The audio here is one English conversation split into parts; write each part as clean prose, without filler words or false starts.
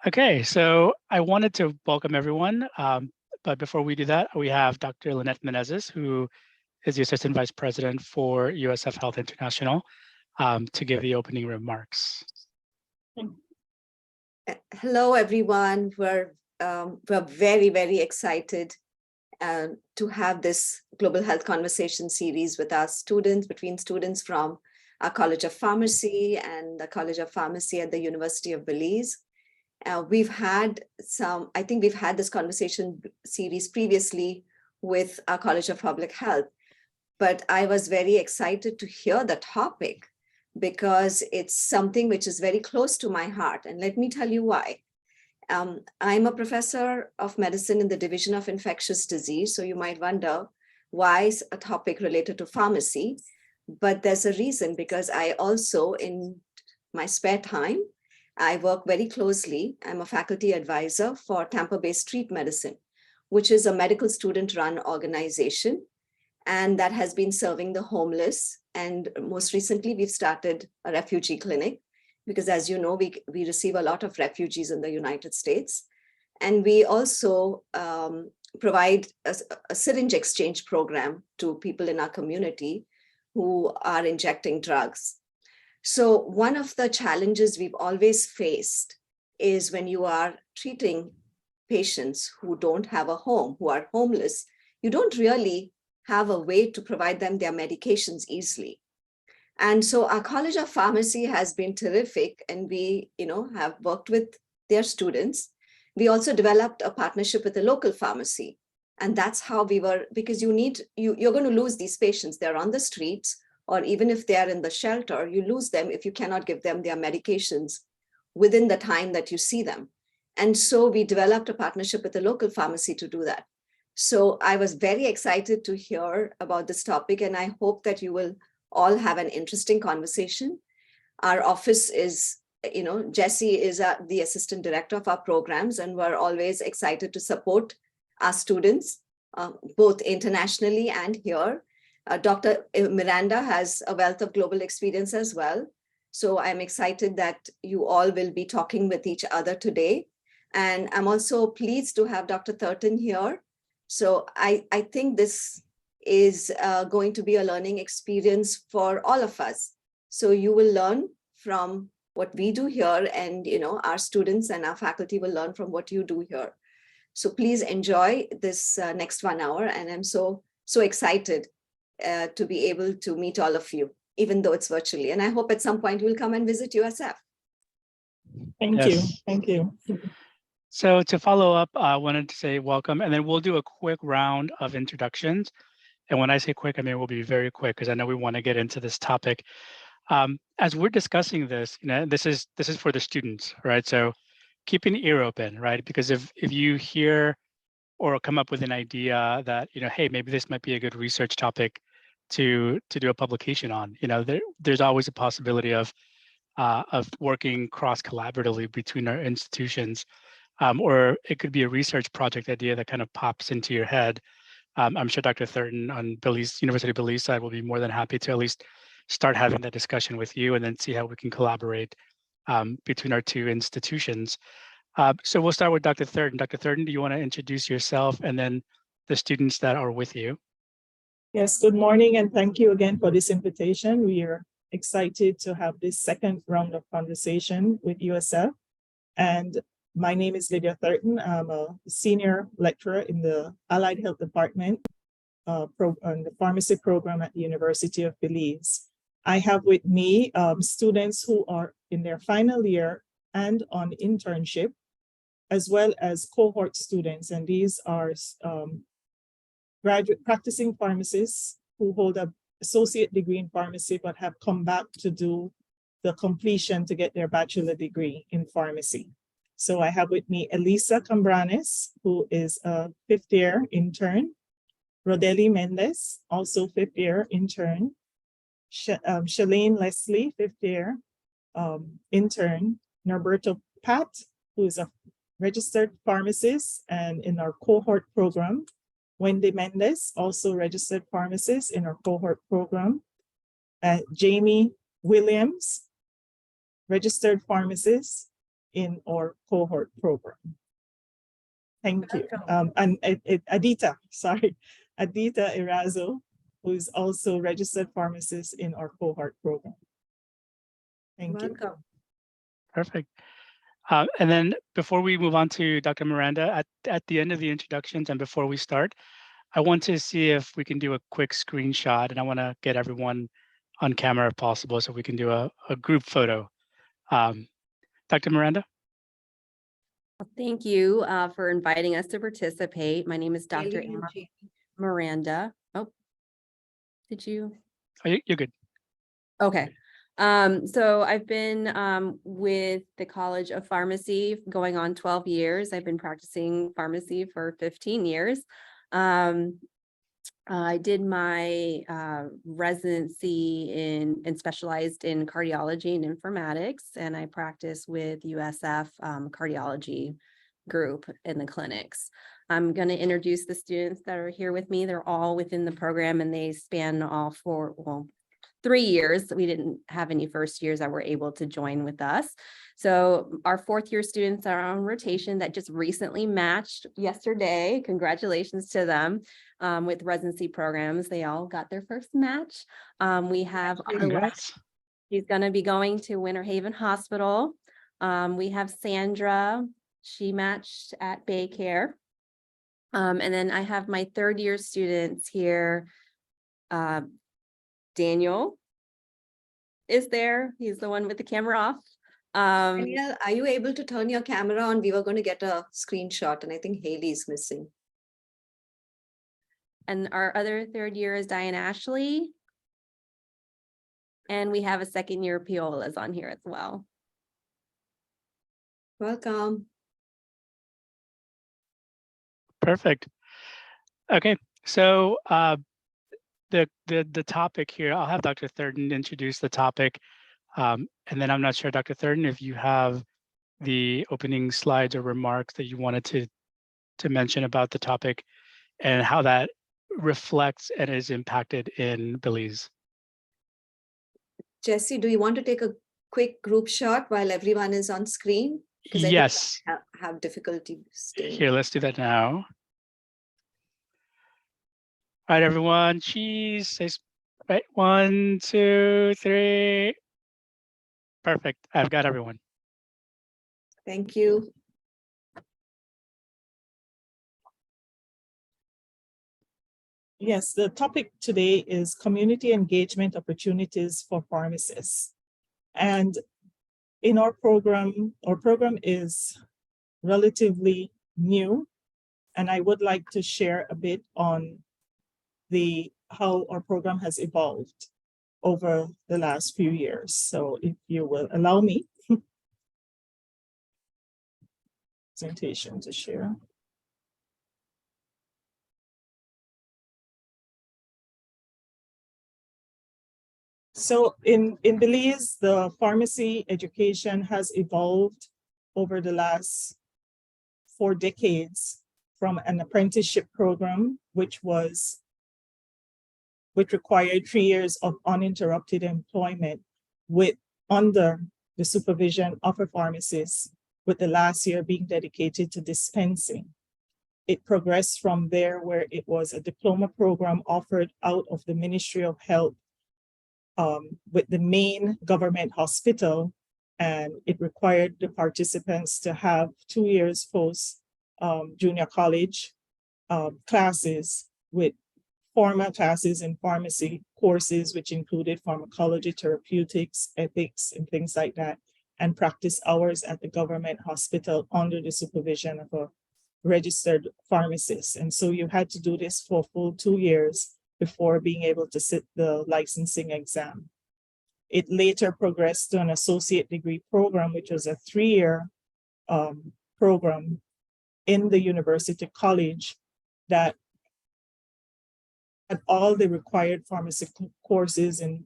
Okay, so I wanted to welcome everyone, but before we do that, we have Dr. Lynette Menezes, who is the Assistant Vice President for USF Health International, to give the opening remarks. Hello, everyone. We're very, very excited to have this Global Health Conversation series with our students, between students from our College of Pharmacy and the College of Pharmacy at the University of Belize. We've had I think we've had this conversation series previously with our College of Public Health, but I was very excited to hear the topic because it's something which is very close to my heart. And let me tell you why. I'm a professor of medicine in the Division of Infectious Disease. So you might wonder why is a topic related to pharmacy, but there's a reason, because I also, in my spare time, I work very closely. I'm a faculty advisor for Tampa Bay Street Medicine, which is a medical student-run organization, and that has been serving the homeless. And most recently, we've started a refugee clinic, because as you know, we receive a lot of refugees in the United States. And we also provide a syringe exchange program to people in our community who are injecting drugs. So one of the challenges we've always faced is when you are treating patients who don't have a home, who are homeless, you don't really have a way to provide them their medications easily. And so our College of Pharmacy has been terrific, and we have worked with their students. We also developed a partnership with a local pharmacy. And that's how we were, because you're going to lose these patients. They're on the streets, or even if they're in the shelter, you lose them if you cannot give them their medications within the time that you see them. And so we developed a partnership with a local pharmacy to do that. So I was very excited to hear about this topic, and I hope that you will all have an interesting conversation. Our office is, Jessie is the assistant director of our programs, and we're always excited to support our students, both internationally and here. Dr. Miranda has a wealth of global experience as well. So I'm excited that you all will be talking with each other today. And I'm also pleased to have Dr. Thurton here. So I think this is going to be a learning experience for all of us. So you will learn from what we do here, and our students and our faculty will learn from what you do here. So please enjoy this next 1 hour, and I'm so excited to be able to meet all of you, even though it's virtually. And I hope at some point we'll come and visit USF. Thank you. Thank you. So to follow up, I wanted to say welcome, and then we'll do a quick round of introductions. And when I say quick, I mean we'll be very quick, because I know we want to get into this topic. As we're discussing this, this is for the students, right? So keep an ear open, right? Because if you hear or come up with an idea that hey, maybe this might be a good research topic to do a publication on, there's always a possibility of working cross-collaboratively between our institutions, or it could be a research project idea that kind of pops into your head. I'm sure Dr. Thurton on University of Belize side will be more than happy to at least start having that discussion with you, and then see how we can collaborate between our two institutions. So we'll start with Dr. Thurton. Dr. Thurton, do you want to introduce yourself and then the students that are with you? Yes, good morning, and thank you again for this invitation. We are excited to have this second round of conversation with USF. And my name is Lydia Thurton. I'm a senior lecturer in the Allied Health Department on the pharmacy program at the University of Belize. I have with me students who are in their final year and on internship, as well as cohort students. And these are graduate practicing pharmacists who hold an associate degree in pharmacy, but have come back to do the completion to get their bachelor degree in pharmacy. So I have with me Elisa Cambranes, who is a fifth year intern, Rodeli Mendez, also fifth year intern, Shalane Leslie, fifth year intern, Norberto Pat, who is a registered pharmacist and in our cohort program, Wendy Mendez, also registered pharmacist in our cohort program, Jamie Williams, registered pharmacist, in our cohort program. Thank you. Welcome. And Adita Irazo, who is also registered pharmacist in our cohort program. Thank you. Welcome. Perfect. And then before we move on to Dr. Miranda, at the end of the introductions and before we start, I want to see if we can do a quick screenshot, and I want to get everyone on camera if possible so we can do a group photo. Dr. Miranda? Well, thank you for inviting us to participate. My name is Dr. Aimon. Aimon Miranda. Oh, did you? Oh, you're good. Okay. So I've been with the College of Pharmacy going on 12 years. I've been practicing pharmacy for 15 years. I did my residency and specialized in cardiology and informatics, and I practice with USF cardiology group in the clinics. I'm going to introduce the students that are here with me. They're all within the program, and they span all 3 years. We didn't have any first years that were able to join with us. So our fourth year students are on rotation that just recently matched yesterday. Congratulations to them with residency programs. They all got their first match. We have Congrats. she's going to be going to Winter Haven Hospital. We have Sandra. She matched at Baycare. And then I have my third year students here. Daniel is there. He's the one with the camera off. Daniel, are you able to turn your camera on? We were going to get a screenshot, and I think Haley is missing. And our other third year is Diane Ashley. And we have a second year Piola's on here as well. Welcome. Perfect. Okay, so the topic here, I'll have Dr. Thurton introduce the topic. And then I'm not sure, Dr. Thurton, if you have the opening slides or remarks that you wanted to mention about the topic and how that reflects and is impacted in Belize. Jesse, do you want to take a quick group shot while everyone is on screen? Because Yes. I have difficulty staying. Here, let's do that now. All right, everyone, cheese. Right, 1, 2, 3. Perfect. I've got everyone. Thank you. Yes, the topic today is community engagement opportunities for pharmacists. And in our program is relatively new, and I would like to share a bit on how our program has evolved over the last few years. So if you will allow me presentation to share. So in Belize, the pharmacy education has evolved over the last 4 decades from an apprenticeship program, which required 3 years of uninterrupted employment under the supervision of a pharmacist, with the last year being dedicated to dispensing. It progressed from there, where it was a diploma program offered out of the Ministry of Health with the main government hospital, and it required the participants to have 2 years post junior college classes with formal classes in pharmacy courses, which included pharmacology, therapeutics, ethics, and things like that, and practice hours at the government hospital under the supervision of a registered pharmacist. And so you had to do this for a full 2 years before being able to sit the licensing exam. It later progressed to an associate degree program, which was a 3-year program in the university college that had all the required pharmaceutical courses in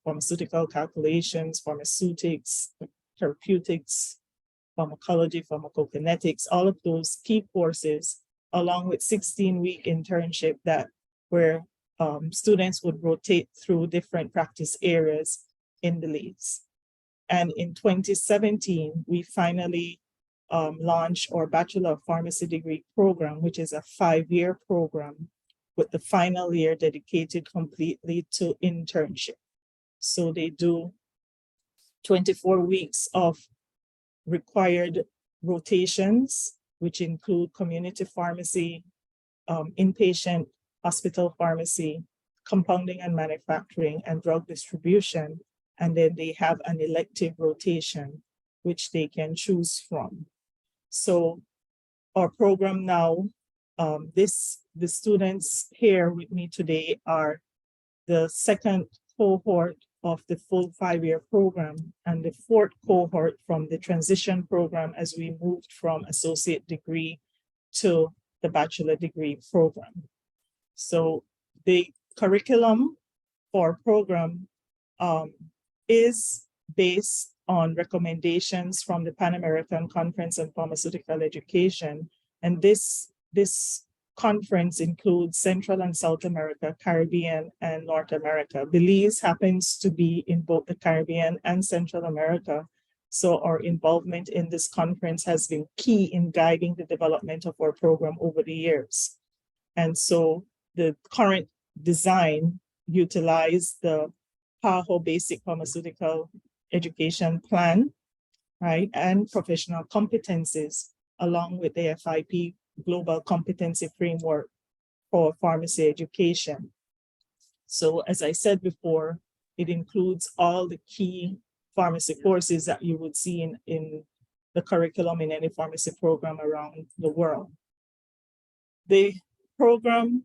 pharmaceutical calculations, pharmaceutics, therapeutics, pharmacology, pharmacokinetics, all of those key courses, along with 16-week internship where students would rotate through different practice areas in Belize. And in 2017, we finally launched our Bachelor of Pharmacy degree program, which is a 5-year program with the final year dedicated completely to internship. So they do 24 weeks of required rotations, which include community pharmacy, inpatient hospital pharmacy, compounding and manufacturing, and drug distribution. And then they have an elective rotation, which they can choose from. So our program now, the students here with me today are the second cohort of the full 5-year program and the 4th cohort from the transition program as we moved from associate degree to the bachelor degree program. So the curriculum for program is based on recommendations from the Pan American Conference on Pharmaceutical Education. And this conference includes Central and South America, Caribbean, and North America. Belize happens to be in both the Caribbean and Central America. So our involvement in this conference has been key in guiding the development of our program over the years. And so the current design utilized the PAHO Basic Pharmaceutical Education Plan, right, and professional competencies, along with the FIP Global Competency Framework for Pharmacy Education. So as I said before, it includes all the key pharmacy courses that you would see in the curriculum in any pharmacy program around the world. The program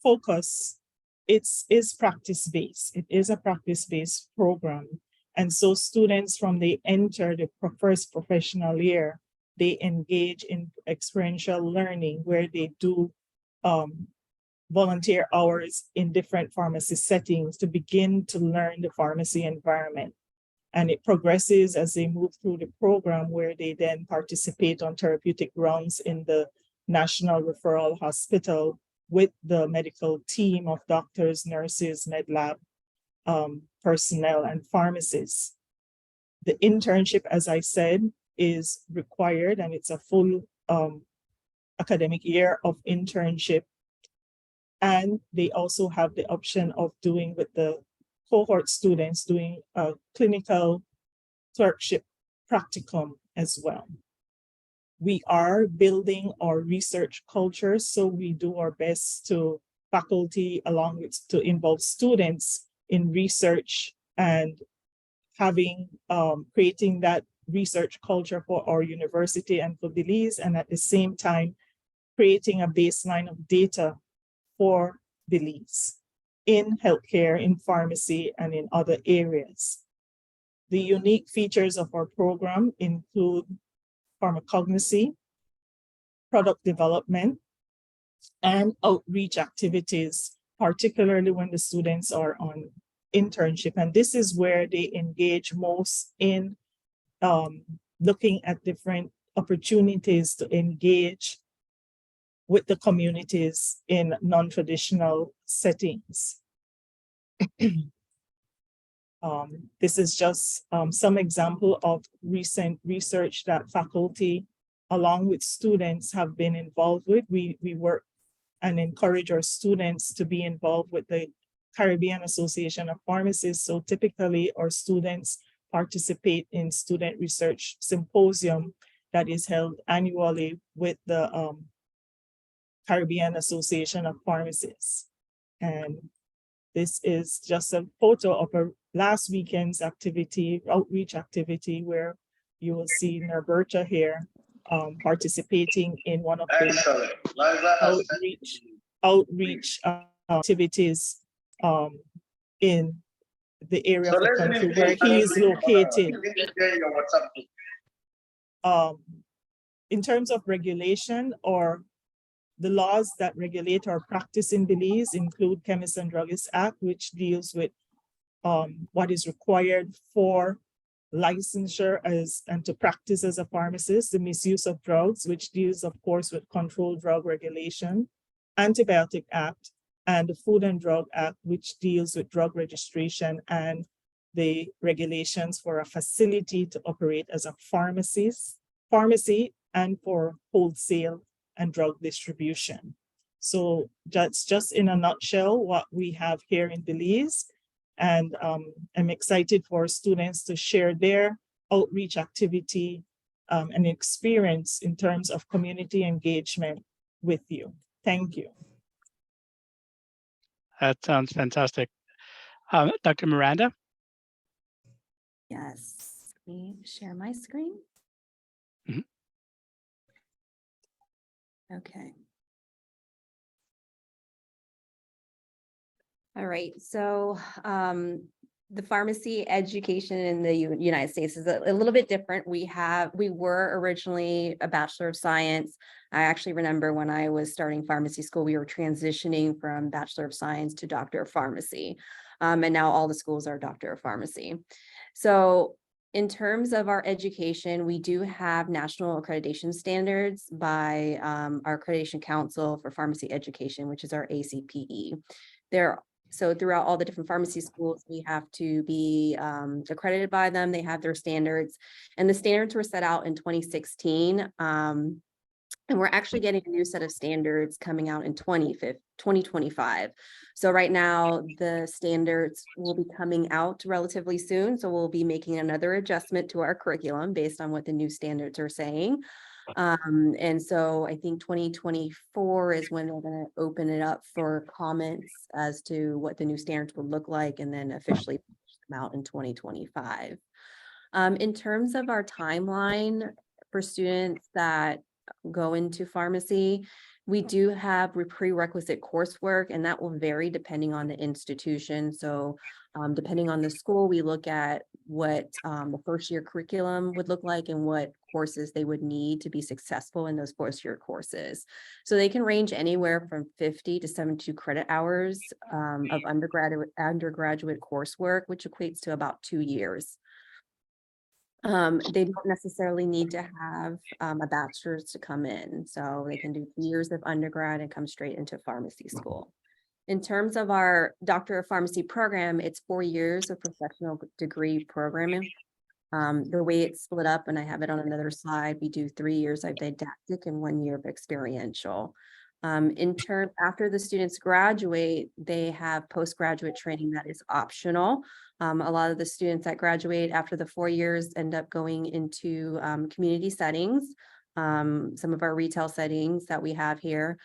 focus, is practice-based. It is a practice-based program. And so students, from they enter the first professional year, they engage in experiential learning where they do volunteer hours in different pharmacy settings to begin to learn the pharmacy environment. And it progresses as they move through the program where they then participate on therapeutic rounds in the National Referral Hospital with the medical team of doctors, nurses, med lab personnel, and pharmacists. The internship, as I said, is required, and it's a full academic year of internship. And they also have the option of doing with the cohort students, doing a clinical clerkship practicum as well. We are building our research culture, so we do our best to faculty along with to involve students in research and having creating that research culture for our university and for Belize, and at the same time creating a baseline of data for Belize in healthcare, in pharmacy, and in other areas. The unique features of our program include pharmacognosy, product development, and outreach activities, particularly when the students are on internship. And this is where they engage most in looking at different opportunities to engage with the communities in non-traditional settings. This is just some example of recent research that faculty, along with students, have been involved with. We work and encourage our students to be involved with the Caribbean Association of Pharmacists. So typically our students participate in student research symposium that is held annually with the Caribbean Association of Pharmacists. And this is just a photo of a last weekend's activity, outreach activity, where you will see Norberta here participating in one of the outreach activities in the area of the country where he is located. In terms of regulation, or the laws that regulate our practice in Belize include Chemists and Druggists Act, which deals with what is required for licensure and to practice as a pharmacist, the misuse of drugs, which deals, of course, with controlled drug regulation, Antibiotic Act, and the Food and Drug Act, which deals with drug registration and the regulations for a facility to operate as a pharmacy and for wholesale and drug distribution. So that's just in a nutshell what we have here in Belize. And I'm excited for students to share their outreach activity and experience in terms of community engagement with you. Thank you. That sounds fantastic. Dr. Miranda? Yes, let me share my screen. Mhm. Okay. All right, so the pharmacy education in the United States is a little bit different. We were originally a Bachelor of Science. I actually remember when I was starting pharmacy school, we were transitioning from Bachelor of Science to Doctor of Pharmacy. And now all the schools are Doctor of Pharmacy. So in terms of our education, we do have national accreditation standards by our Accreditation Council for Pharmacy Education, which is our ACPE. So throughout all the different pharmacy schools, we have to be accredited by them. They have their standards, and the standards were set out in 2016. And we're actually getting a new set of standards coming out in 2025. So right now, the standards will be coming out relatively soon. So we'll be making another adjustment to our curriculum based on what the new standards are saying. And so I think 2024 is when they're going to open it up for comments as to what the new standards would look like, and then officially push them out in 2025. In terms of our timeline for students that go into pharmacy, we do have prerequisite coursework, and that will vary depending on the institution. So depending on the school, we look at what the first year curriculum would look like and what courses they would need to be successful in those first year courses. So they can range anywhere from 50 to 72 credit hours of undergraduate coursework, which equates to about 2 years. They don't necessarily need to have a bachelor's to come in. So they can do 2 years of undergrad and come straight into pharmacy school. In terms of our Doctor of Pharmacy program, it's 4 years of professional degree programming. The way it's split up, and I have it on another slide, we do 3 years of didactic and 1 year of experiential. After the students graduate, they have postgraduate training that is optional. A lot of the students that graduate after the 4 years end up going into community settings, some of our retail settings that we have here.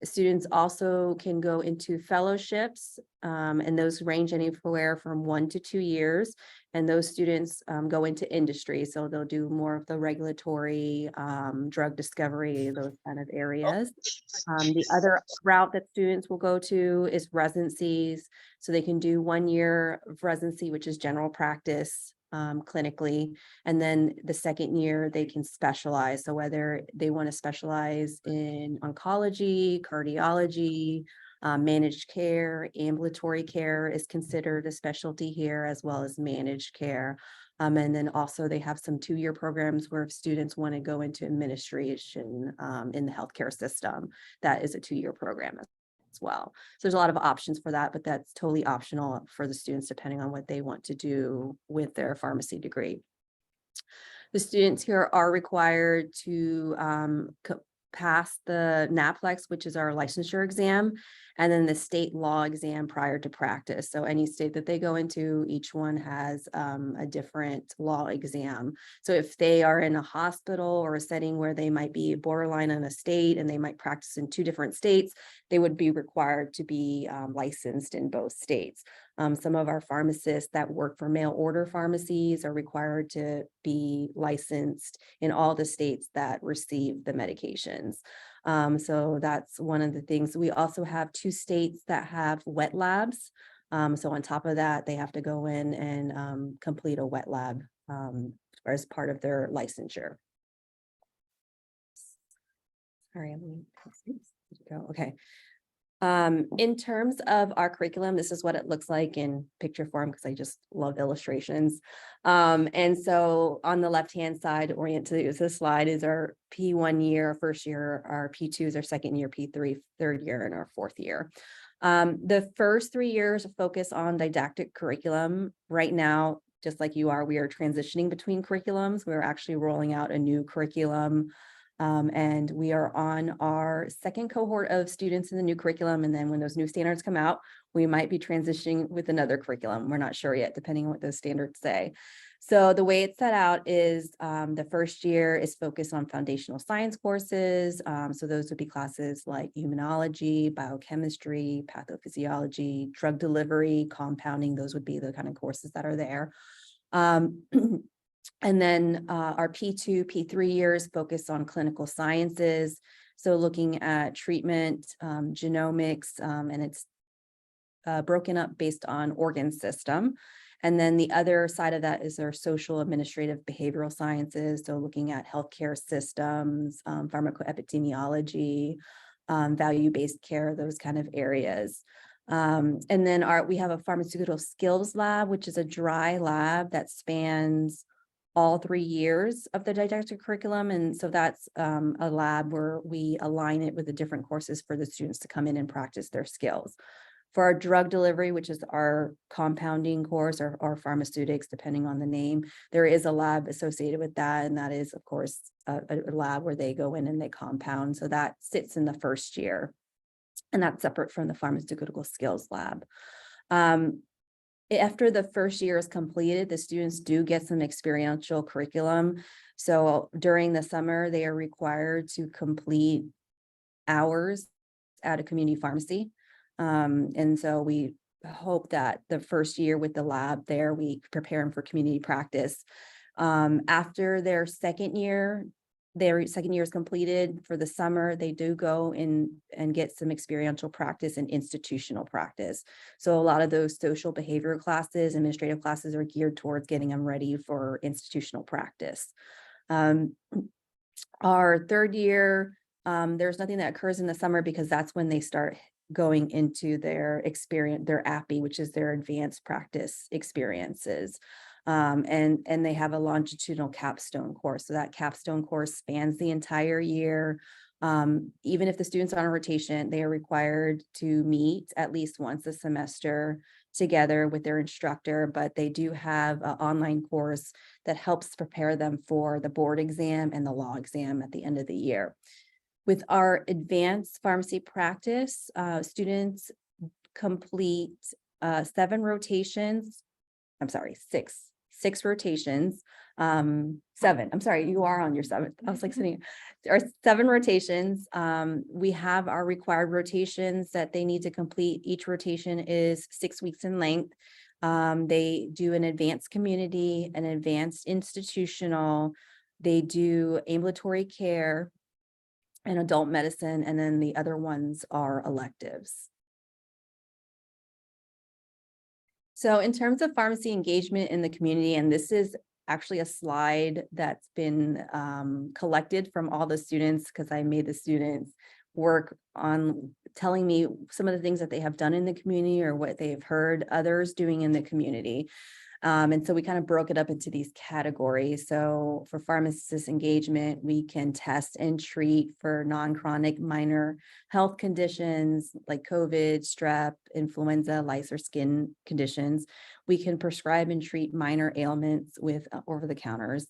Students also can go into fellowships, and those range anywhere from 1 to 2 years. And those students go into industry. So they'll do more of the regulatory, drug discovery, those kind of areas. The other route that students will go to is residencies. So they can do 1 year of residency, which is general practice, clinically, and then the second year they can specialize. So whether they want to specialize in oncology, cardiology, managed care, ambulatory care is considered a specialty here, as well as managed care. And then also they have some 2 year programs where if students want to go into administration in the healthcare system, that is a 2 year program as well. So there's a lot of options for that, but that's totally optional for the students depending on what they want to do with their pharmacy degree. The students here are required to pass the NAPLEX, which is our licensure exam, and then the state law exam prior to practice. So any state that they go into, each one has a different law exam. So if they are in a hospital or a setting where they might be borderline on a state and they might practice in 2 different states, they would be required to be licensed in both states. Some of our pharmacists that work for mail order pharmacies are required to be licensed in all the states that receive the medications. So that's one of the things. We also have 2 states that have wet labs. So on top of that, they have to go in and complete a wet lab as part of their licensure. Sorry, okay. In terms of our curriculum, this is what it looks like in picture form because I just love illustrations. And so on the left-hand side, orient to this slide is our P1 year, first year, our P2 is our second year, P3, third year, and our 4th year. The first 3 years focus on didactic curriculum. Right now, just like you are, we are transitioning between curriculums. We're actually rolling out a new curriculum. And we are on our second cohort of students in the new curriculum. And then when those new standards come out, we might be transitioning with another curriculum. We're not sure yet, depending on what those standards say. So the way it's set out is the first year is focused on foundational science courses. So those would be classes like immunology, biochemistry, pathophysiology, drug delivery, compounding. Those would be the kind of courses that are there. And then our P2, P3 years focus on clinical sciences. So looking at treatment, genomics, and it's broken up based on organ system. And then the other side of that is our social, administrative, behavioral sciences. So looking at healthcare systems, pharmacoepidemiology, value-based care, those kind of areas. And then we have a pharmaceutical skills lab, which is a dry lab that spans all 3 years of the didactic curriculum. And so that's a lab where we align it with the different courses for the students to come in and practice their skills. For our drug delivery, which is our compounding course or pharmaceutics, depending on the name, there is a lab associated with that. And that is, of course, a lab where they go in and they compound. So that sits in the first year. And that's separate from the pharmaceutical skills lab. After the first year is completed, the students do get some experiential curriculum. So during the summer, they are required to complete hours at a community pharmacy. And so we hope that the first year with the lab there, we prepare them for community practice. After their second year is completed for the summer, they do go in and get some experiential practice and institutional practice. So a lot of those social behavior classes, administrative classes are geared towards getting them ready for institutional practice. Our third year, there's nothing that occurs in the summer because that's when they start going into their experience, their APPE, which is their advanced practice experiences. And they have a longitudinal capstone course. So that capstone course spans the entire year. Even if the students are on a rotation, they are required to meet at least once a semester together with their instructor, but they do have an online course that helps prepare them for the board exam and the law exam at the end of the year. With our advanced pharmacy practice, students complete 7 rotations. I'm sorry, six rotations. 7. I'm sorry, you are on your 7th. I was like sitting. There are 7 rotations. We have our required rotations that they need to complete. Each rotation is 6 weeks in length. They do an advanced community, an advanced institutional. They do ambulatory care and adult medicine, and then the other ones are electives. So in terms of pharmacy engagement in the community, and this is actually a slide that's been collected from all the students because I made the students work on telling me some of the things that they have done in the community or what they've heard others doing in the community. And so we kind of broke it up into these categories. So for pharmacist engagement, we can test and treat for non-chronic minor health conditions like COVID, strep, influenza, lice, or skin conditions. We can prescribe and treat minor ailments with over-the-counters.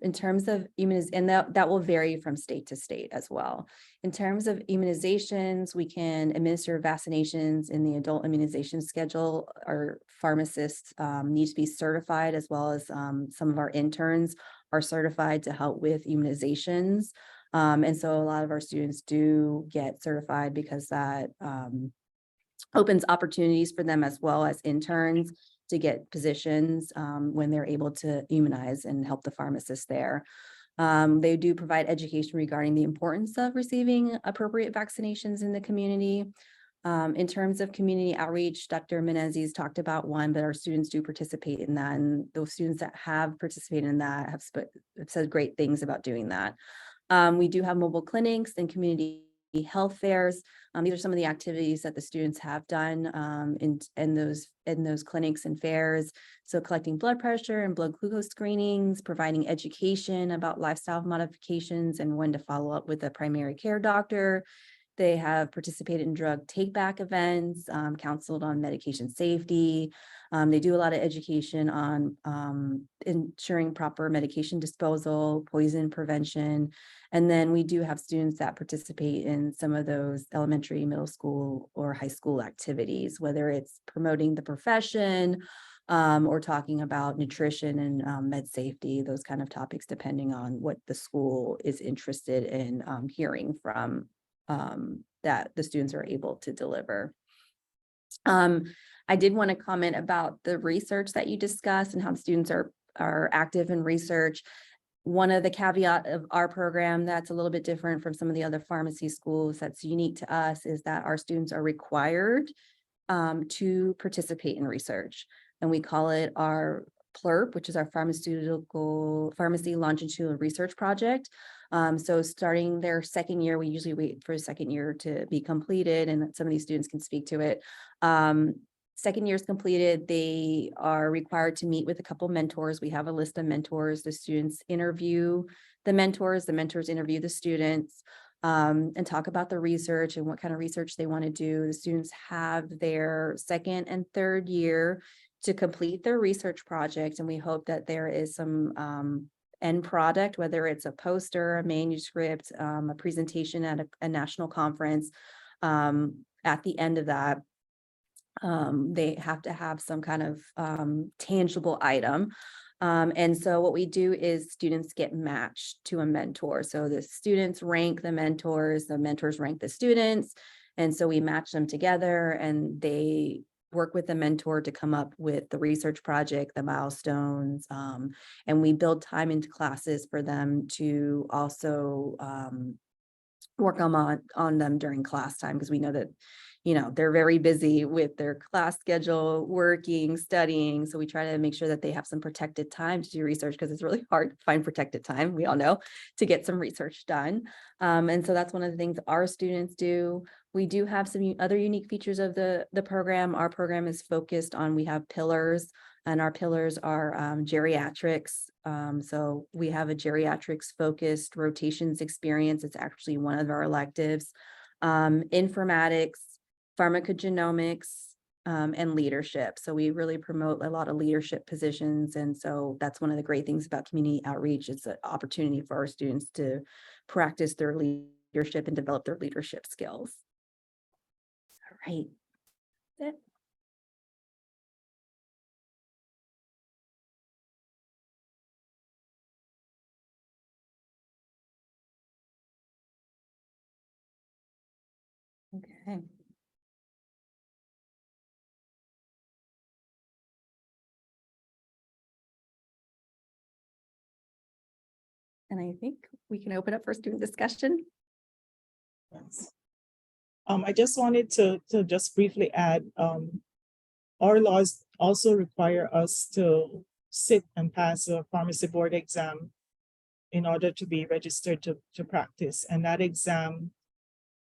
In terms of immunization, and that will vary from state to state as well. In terms of immunizations, we can administer vaccinations in the adult immunization schedule. Our pharmacists need to be certified, as well as some of our interns are certified to help with immunizations. And so a lot of our students do get certified because that opens opportunities for them as well as interns to get positions when they're able to immunize and help the pharmacist there. They do provide education regarding the importance of receiving appropriate vaccinations in the community. In terms of community outreach, Dr. Menezes talked about one, but our students do participate in that. And those students that have participated in that have said great things about doing that. We do have mobile clinics and community health fairs. These are some of the activities that the students have done in those clinics and fairs. So collecting blood pressure and blood glucose screenings, providing education about lifestyle modifications and when to follow up with a primary care doctor. They have participated in drug take-back events, counseled on medication safety. They do a lot of education on ensuring proper medication disposal, poison prevention. And then we do have students that participate in some of those elementary, middle school, or high school activities, whether it's promoting the profession, or talking about nutrition and med safety, those kind of topics, depending on what the school is interested in hearing from, that the students are able to deliver. I did want to comment about the research that you discussed and how students are active in research. One of the caveat of our program that's a little bit different from some of the other pharmacy schools that's unique to us is that our students are required to participate in research. And we call it our PLRP, which is our Pharmacy Longitudinal Research Project. So starting their second year, we usually wait for a second year to be completed, and some of these students can speak to it. Second year is completed, they are required to meet with a couple mentors. We have a list of mentors. The students interview the mentors interview the students, and talk about the research and what kind of research they want to do. The students have their second and third year to complete their research project, and we hope that there is some end product, whether it's a poster, a manuscript, a presentation at a national conference. At the end of that, they have to have some kind of tangible item. And so what we do is students get matched to a mentor. So the students rank the mentors rank the students. And so we match them together, and they work with the mentor to come up with the research project, the milestones, and we build time into classes for them to also work on them during class time, because we know that, you know, they're very busy with their class schedule, working, studying. So we try to make sure that they have some protected time to do research, because it's really hard to find protected time, we all know, to get some research done. And so that's one of the things our students do. We do have some other unique features of the program. Our program is focused on, we have pillars, and our pillars are geriatrics. So we have a geriatrics focused rotations experience. It's actually one of our electives. Informatics, pharmacogenomics, and leadership. So we really promote a lot of leadership positions. And so that's one of the great things about community outreach. It's an opportunity for our students to practice their leadership and develop their leadership skills. All right. That's it. Okay. And I think we can open up for student discussion. Yes. I just wanted to just briefly add, our laws also require us to sit and pass a pharmacy board exam in order to be registered to practice. And that exam,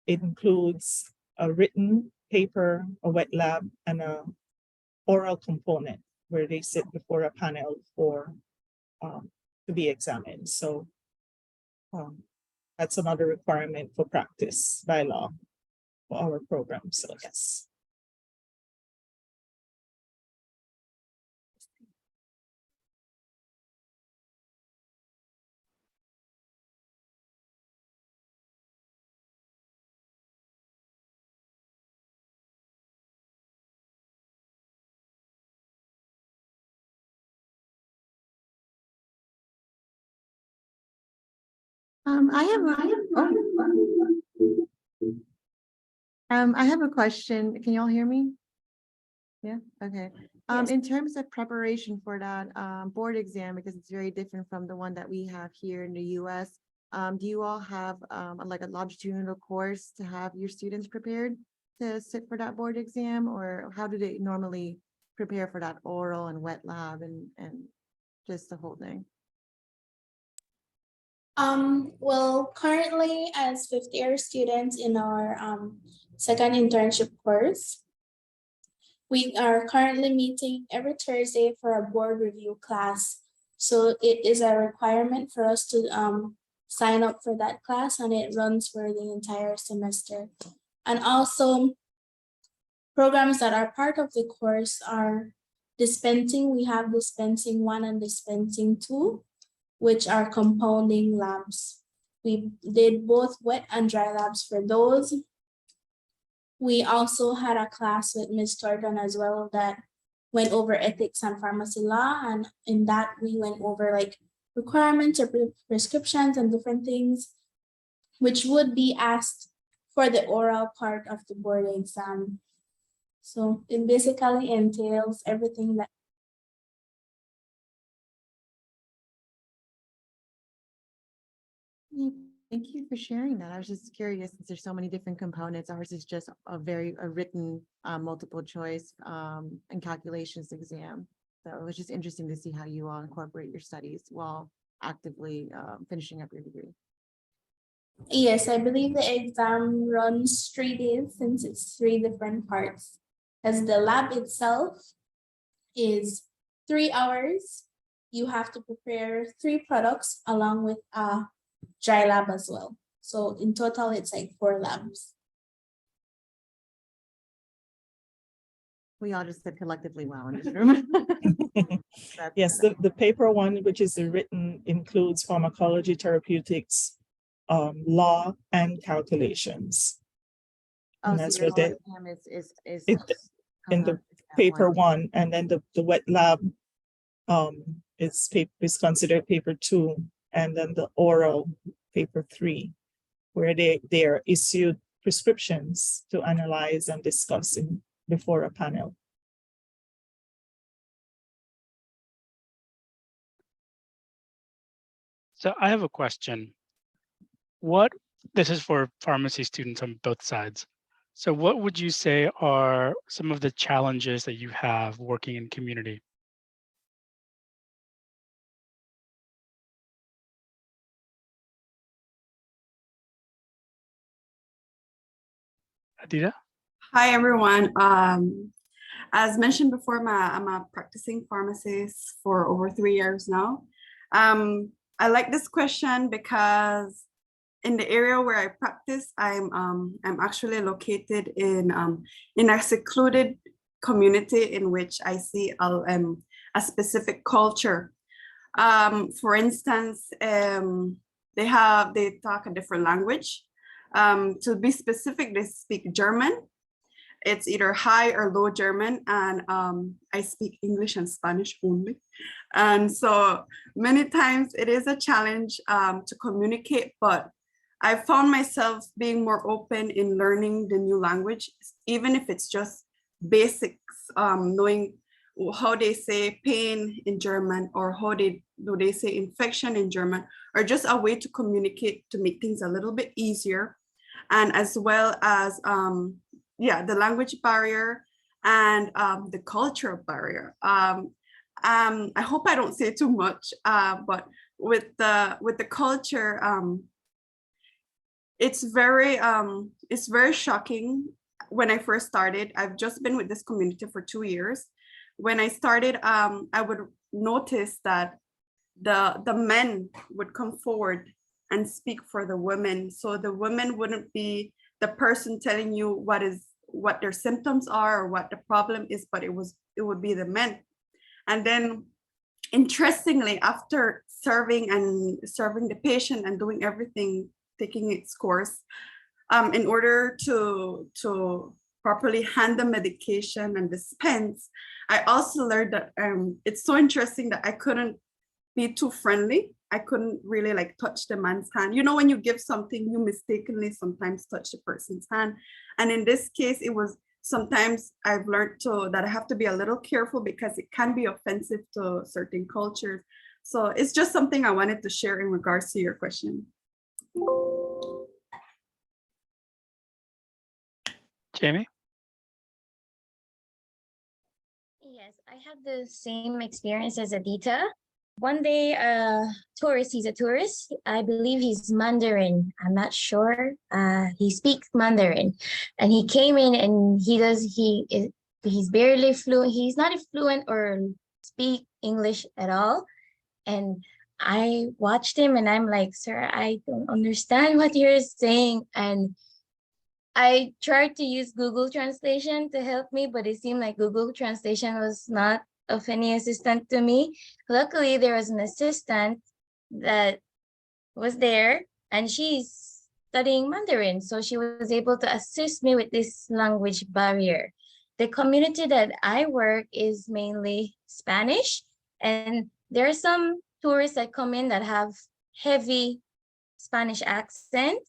it includes a written paper, a wet lab, and a oral component where they sit before a panel for to be examined. So that's another requirement for practice by law for our program. So yes. I have a question. Can y'all hear me? Yeah, okay. Yes. In terms of preparation for that board exam, because it's very different from the one that we have here in the US, do you all have like a longitudinal course to have your students prepared to sit for that board exam, or how do they normally prepare for that oral and wet lab and just the whole thing? Well, currently as fifth-year students in our second internship course, we are currently meeting every Thursday for a board review class. So it is a requirement for us to sign up for that class, and it runs for the entire semester. And also programs that are part of the course are dispensing. We have dispensing 1 and dispensing 2, which are compounding labs. We did both wet and dry labs for those. We also had a class with Ms. Thurton as well that went over ethics and pharmacy law. And in that, we went over like requirements or prescriptions and different things, which would be asked for the oral part of the board exam. So it basically entails everything that. Thank you for sharing that. I was just curious, since there's so many different components. Ours is just a written multiple choice and calculations exam. So it was just interesting to see how you all incorporate your studies while actively finishing up your degree. Yes, I believe the exam runs 3 days since it's 3 different parts. As the lab itself is 3 hours, you have to prepare 3 products along with a dry lab as well. So in total, it's like 4 labs. We all just said collectively wow in this room. Yes, the paper one, which is the written, includes pharmacology, therapeutics, law, and calculations. Oh, And so that's your what they, exam is in the paper one, and then the wet lab is considered paper 2, and then the oral paper 3, where they are issued prescriptions to analyze and discuss before a panel. So I have a question. This is for pharmacy students on both sides. So what would you say are some of the challenges that you have working in community? Adida? Hi, everyone. As mentioned before, I'm a practicing pharmacist for over 3 years now. I like this question because in the area where I practice, I'm actually located in a secluded community in which I see a specific culture. For instance, they talk a different language. To be specific, they speak German. It's either high or low German, and I speak English and Spanish only. And so many times it is a challenge to communicate, but I found myself being more open in learning the new language, even if it's just basics, knowing how they say pain in German, or how do they say infection in German, or just a way to communicate to make things a little bit easier. And as well as the language barrier and the cultural barrier. I hope I don't say too much, but with the culture, it's very shocking. When I first started, I've just been with this community for 2 years. When I started, I would notice that the men would come forward and speak for the women. So the women wouldn't be the person telling you what their symptoms are or what the problem is, but it would be the men. And then interestingly, after serving the patient and doing everything, taking its course, in order to properly hand the medication and dispense, I also learned that it's so interesting that I couldn't be too friendly. I couldn't really like touch the man's hand. You know, when you give something, you mistakenly sometimes touch the person's hand. And in this case, it was sometimes I've learned that I have to be a little careful because it can be offensive to certain cultures. So it's just something I wanted to share in regards to your question. Jamie? Yes, I have the same experience as Adita. One day, he's a tourist. I believe he's Mandarin. I'm not sure. He speaks Mandarin. And he came in and he's barely fluent. He's not fluent or speak English at all. And I watched him and I'm like, sir, I don't understand what you're saying. And I tried to use Google Translation to help me, but it seemed like Google Translation was not of any assistance to me. Luckily, there was an assistant that was there and she's studying Mandarin. So she was able to assist me with this language barrier. The community that I work is mainly Spanish, and there are some tourists that come in that have heavy Spanish accent.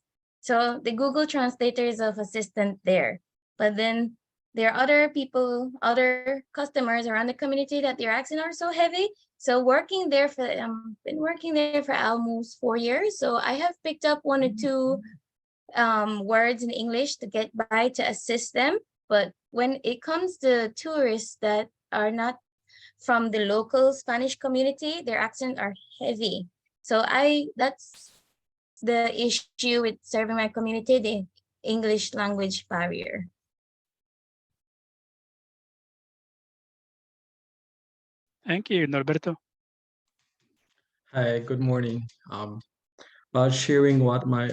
So the Google Translator is of assistant there. But then there are other people, other customers around the community that their accent are so heavy. So working there for, been working there for almost 4 years. So I have picked up 1 or 2 words in English to get by to assist them. But when it comes to tourists that are not from the local Spanish community, their accents are heavy. So that's the issue with serving my community, the English language barrier. Thank you, Norberto. Hi, good morning. About sharing what my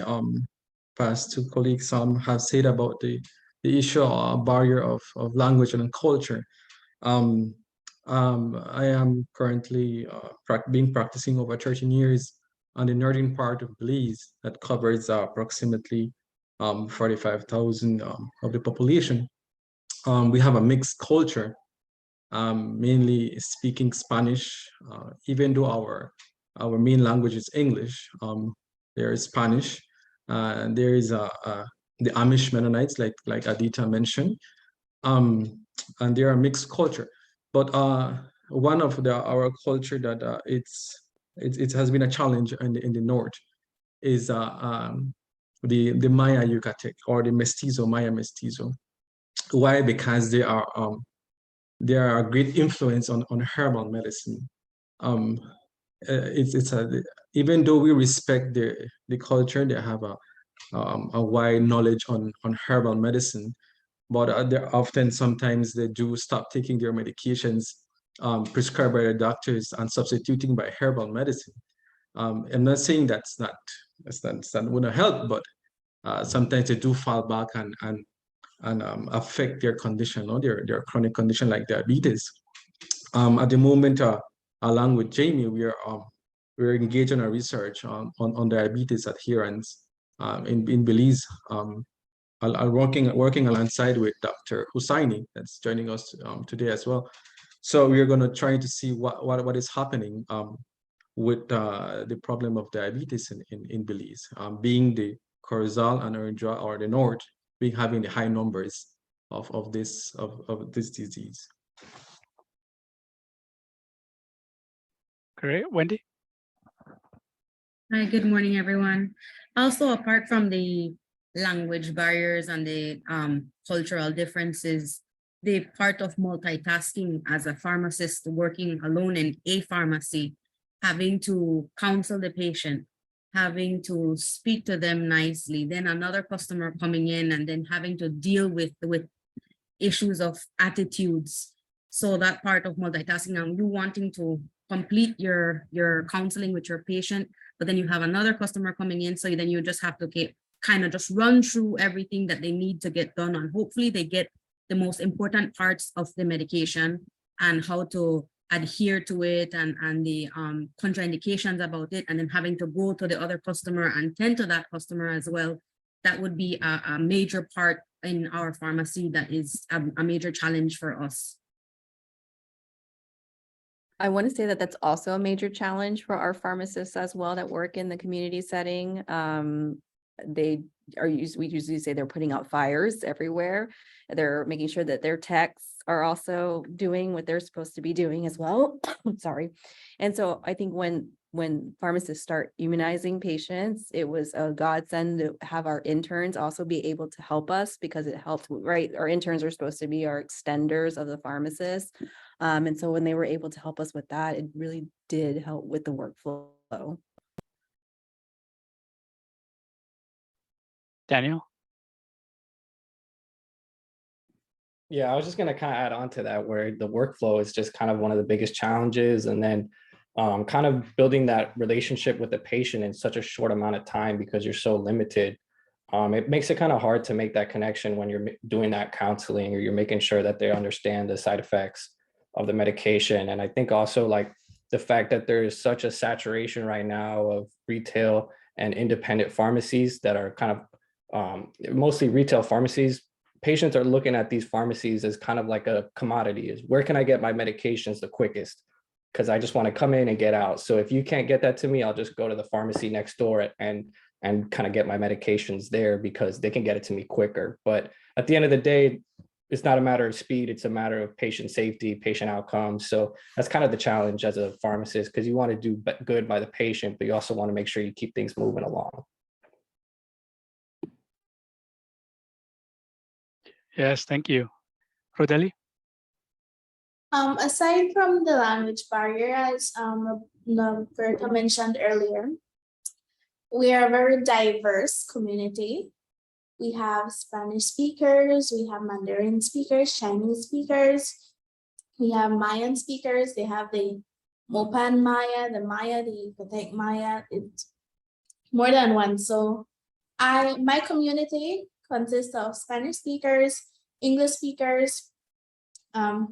past 2 colleagues have said about the issue of barrier of language and culture. I am currently being practicing over 13 years on the northern part of Belize that covers approximately 45,000 of the population. We have a mixed culture, mainly speaking Spanish, even though our main language is English. There is Spanish, and there is the Amish Mennonites, like Adita mentioned, and they are mixed culture. But one of our culture that it has been a challenge in the north is the Maya Yucatec, or the Mestizo, Maya Mestizo. Why? Because they are a great influence on herbal medicine. Even though we respect the culture, they have a wide knowledge on herbal medicine, but they're often, sometimes they do stop taking their medications prescribed by the doctors and substituting by herbal medicine. I'm not saying that wouldn't help, but sometimes they do fall back and affect their condition, or their chronic condition like diabetes. At the moment, along with Jamie, we're engaged in a research on diabetes adherence in Belize. I'm working alongside with Dr. Hussaini, that's joining us today as well. So we are going to try to see what is happening with the problem of diabetes in Belize, being the Corzal and Erindra, or the North, being having the high numbers of this disease. Great, Wendy. Hi, good morning, everyone. Also, apart from the language barriers and the cultural differences, the part of multitasking as a pharmacist working alone in a pharmacy, having to counsel the patient, having to speak to them nicely, then another customer coming in, and then having to deal with issues of attitudes. So that part of multitasking, and you wanting to complete your counseling with your patient, but then you have another customer coming in, so then you just have to kind of just run through everything that they need to get done, and hopefully they get the most important parts of the medication and how to adhere to it, and the contraindications about it, and then having to go to the other customer and tend to that customer as well. That would be a major part in our pharmacy that is a major challenge for us. I want to say that that's also a major challenge for our pharmacists as well that work in the community setting. We usually say they're putting out fires everywhere. They're making sure that their techs are also doing what they're supposed to be doing as well. Sorry. And so I think when pharmacists start immunizing patients, it was a godsend to have our interns also be able to help us, because it helped, right? Our interns are supposed to be our extenders of the pharmacists. And so when they were able to help us with that, it really did help with the workflow. Daniel. Yeah, I was just going to kind of add on to that, where the workflow is just kind of one of the biggest challenges. And then kind of building that relationship with the patient in such a short amount of time because you're so limited. It makes it kind of hard to make that connection when you're doing that counseling or you're making sure that they understand the side effects of the medication. And I think also like the fact that there is such a saturation right now of retail and independent pharmacies that are kind of mostly retail pharmacies. Patients are looking at these pharmacies as kind of like a commodity. Is where can I get my medications the quickest? Because I just want to come in and get out. So if you can't get that to me, I'll just go to the pharmacy next door and kind of get my medications there because they can get it to me quicker. But at the end of the day, it's not a matter of speed, it's a matter of patient safety, patient outcomes. So that's kind of the challenge as a pharmacist, because you want to do good by the patient, but you also want to make sure you keep things moving along. Yes, thank you. Rodeli? Aside from the language barrier, as Roberta mentioned earlier, we are a very diverse community. We have Spanish speakers, we have Mandarin speakers, Chinese speakers, we have Mayan speakers. They have the Mopan Maya, the Maya, the Yucatec Maya. It's more than one. So my community consists of Spanish speakers, English speakers,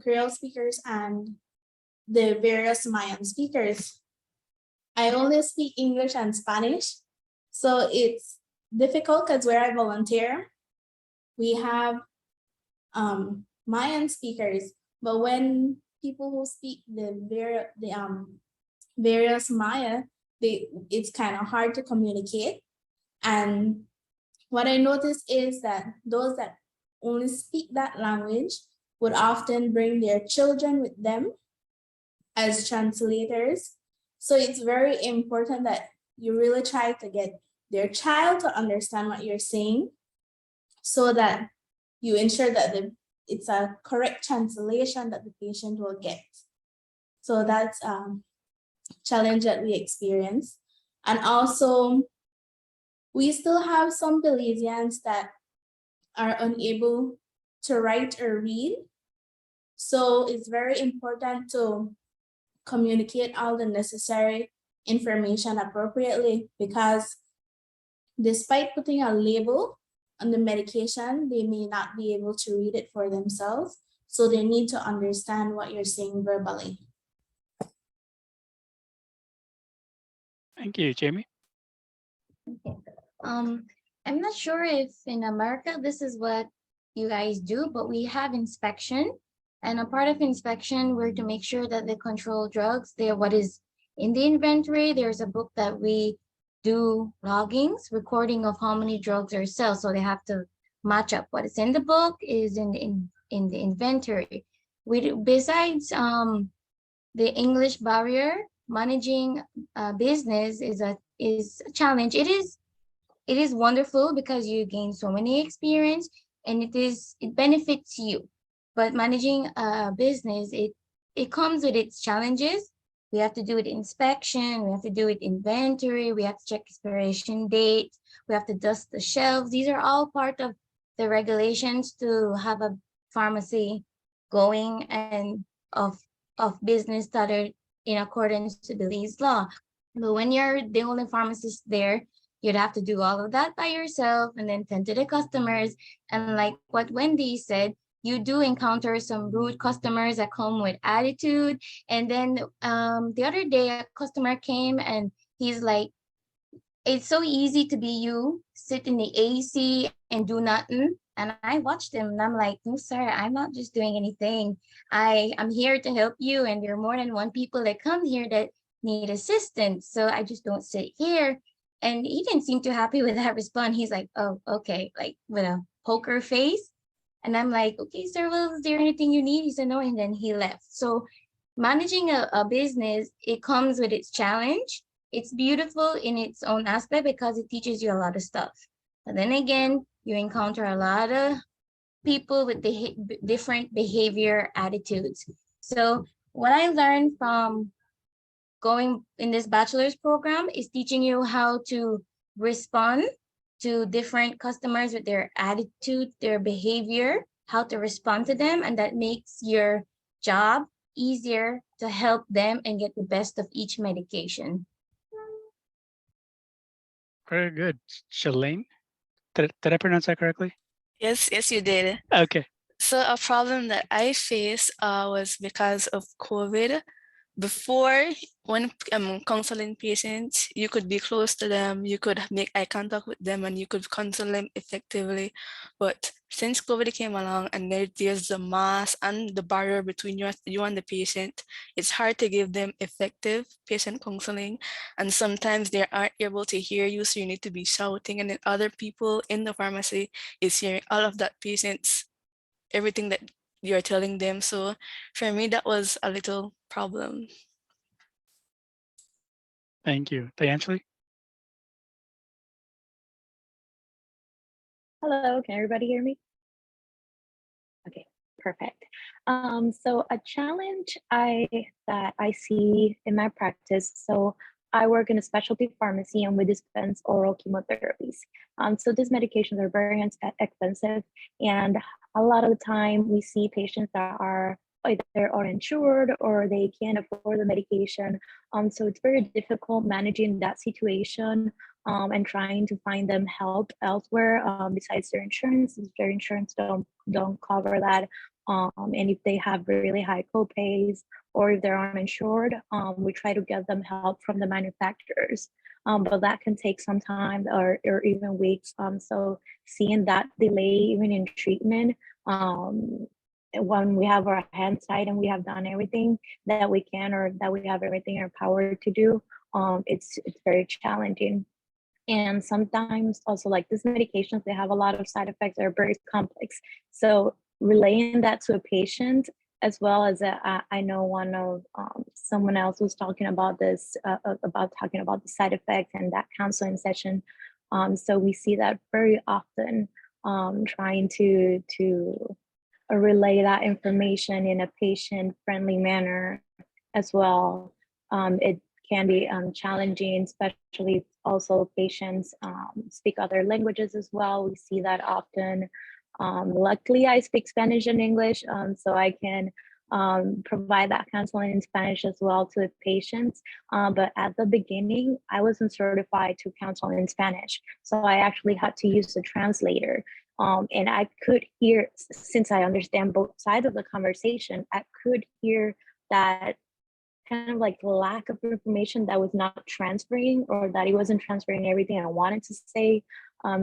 Creole speakers, and the various Mayan speakers. I only speak English and Spanish, so it's difficult because where I volunteer, we have Mayan speakers, but when people who speak the various Maya, it's kind of hard to communicate. And what I noticed is that those that only speak that language would often bring their children with them as translators. So it's very important that you really try to get their child to understand what you're saying so that you ensure that it's a correct translation that the patient will get. So that's a challenge that we experience. And also, we still have some Belizeans that are unable to write or read. So it's very important to communicate all the necessary information appropriately, because despite putting a label on the medication, they may not be able to read it for themselves. So they need to understand what you're saying verbally. Thank you, Jamie. Okay. I'm not sure if in America this is what you guys do, but we have inspection. And a part of inspection, we're to make sure that the controlled drugs, they're what is in the inventory. There's a book that we do loggings, recording of how many drugs are sold. So they have to match up what is in the book is in the inventory. Besides the English barrier, managing a business is a challenge. It is wonderful because you gain so many experience and it benefits you. But managing a business, it comes with its challenges. We have to do it inspection, we have to do it inventory, we have to check expiration date, we have to dust the shelves. These are all part of the regulations to have a pharmacy going and of business that are in accordance to Belize law. But when you're the only pharmacist there, you'd have to do all of that by yourself and then tend to the customers. And like what Wendy said, you do encounter some rude customers that come with attitude. And then the other day, a customer came and he's like, it's so easy to be you, sit in the AC and do nothing. And I watched him and I'm like, no, sir, I'm not just doing anything. I'm here to help you. And there are more than one people that come here that need assistance. So I just don't sit here. And he didn't seem too happy with that response. He's like, oh, okay, like with a poker face. And I'm like, okay, sir, well, is there anything you need? He said, no, and then he left. So managing a business, it comes with its challenge. It's beautiful in its own aspect because it teaches you a lot of stuff. But then again, you encounter a lot of people with different behavior attitudes. So what I learned from going in this bachelor's program is teaching you how to respond to different customers with their attitude, their behavior, how to respond to them. And that makes your job easier to help them and get the best of each medication. Very good. Shalane, did I pronounce that correctly? Yes, you did. Okay. So a problem that I faced was because of COVID. Before, when counseling patients, you could be close to them, you could make eye contact with them, and you could counsel them effectively. But since COVID came along and there's the mask and the barrier between you and the patient, it's hard to give them effective patient counseling. And sometimes they aren't able to hear you, so you need to be shouting, and then other people in the pharmacy is hearing all of that patient's everything that you're telling them. So for me, that was a little problem. Thank you. Dianjali? Hello, can everybody hear me? Okay, perfect. So a challenge that I see in my practice, so I work in a specialty pharmacy and we dispense oral chemotherapies. So these medications are very expensive, and a lot of the time we see patients that are either uninsured or they can't afford the medication. So it's very difficult managing that situation and trying to find them help elsewhere besides their insurance. If their insurance don't cover that, and if they have really high copays or if they're uninsured, we try to get them help from the manufacturers. But that can take some time or even weeks. So seeing that delay even in treatment, when we have our hands tied and we have done everything that we can or that we have everything in our power to do, it's very challenging. And sometimes also like these medications, they have a lot of side effects that are very complex. So relaying that to a patient, as well as I know one of someone else was talking about this, about talking about the side effects and that counseling session. So we see that very often, trying to relay that information in a patient-friendly manner as well. It can be challenging, especially if also patients speak other languages as well. We see that often. Luckily, I speak Spanish and English, so I can provide that counseling in Spanish as well to the patients. But at the beginning, I wasn't certified to counsel in Spanish, so I actually had to use the translator. And I could hear, since I understand both sides of the conversation, I could hear that kind of like lack of information that was not transferring, or that he wasn't transferring everything I wanted to say.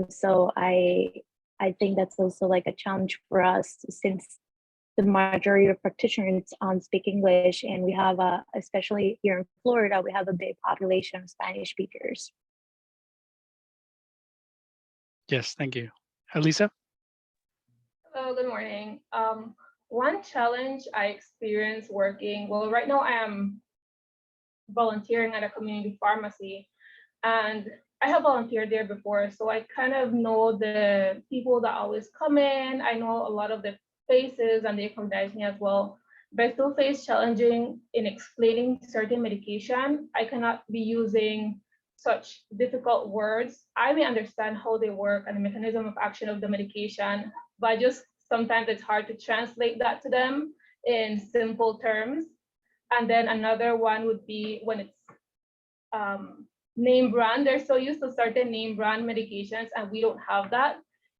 So I think that's also like a challenge for us, since the majority of practitioners speak English, and we have especially here in Florida, we have a big population of Spanish speakers. Yes, thank you. Lisa? Hello, good morning. One challenge I experienced working, well, right now I am volunteering at a community pharmacy, and I have volunteered there before, so I kind of know the people that always come in. I know a lot of the faces and they recognize me as well, but I still face challenging in explaining certain medication. I cannot be using such difficult words. I may understand how they work and the mechanism of action of the medication, but just sometimes it's hard to translate that to them in simple terms. And then another one would be when it's name brand. They're so used to certain name brand medications, and we don't have that,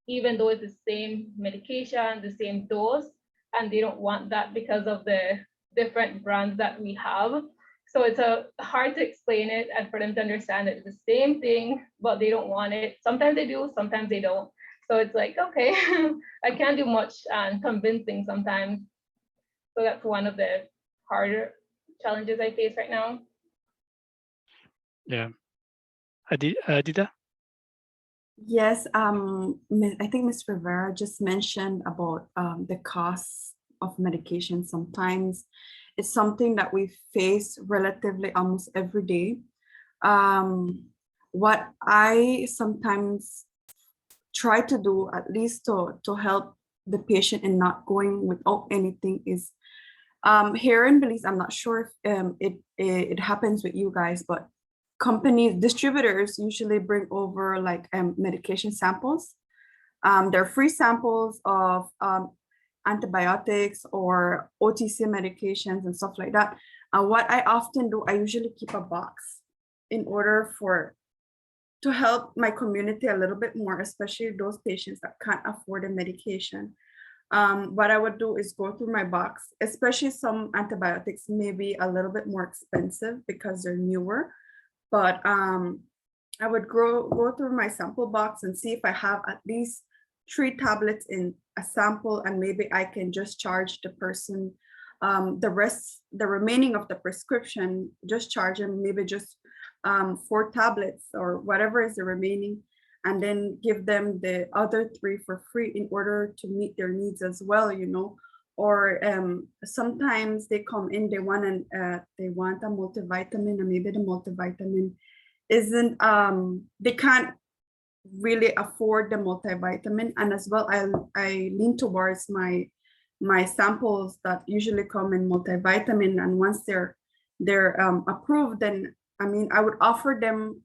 even though it's the same medication, the same dose, and they don't want that because of the different brands that we have. So it's hard to explain it and for them to understand it's the same thing, but they don't want it. Sometimes they do, sometimes they don't. So it's like, okay, I can't do much convincing sometimes. So that's one of the harder challenges I face right now. Yeah. Adida? Yes, I think Ms. Rivera just mentioned about the cost of medication. Sometimes it's something that we face relatively almost every day. What I sometimes try to do, at least to help the patient in not going without anything, is here in Belize, I'm not sure if it happens with you guys, but companies, distributors usually bring over like medication samples. They're free samples of antibiotics or OTC medications and stuff like that. What I often do, I usually keep a box in order to help my community a little bit more, especially those patients that can't afford the medication. What I would do is go through my box, especially some antibiotics may be a little bit more expensive because they're newer, but I would go through my sample box and see if I have at least 3 tablets in a sample, and maybe I can just charge the person the remaining of the prescription, just charge them maybe just 4 tablets or whatever is the remaining, and then give them the other 3 for free in order to meet their needs as well, you know. Or sometimes they come in, they want a multivitamin, and maybe the multivitamin isn't they can't really afford the multivitamin. And as well, I lean towards my samples that usually come in multivitamin, and once they're approved, then I mean I would offer them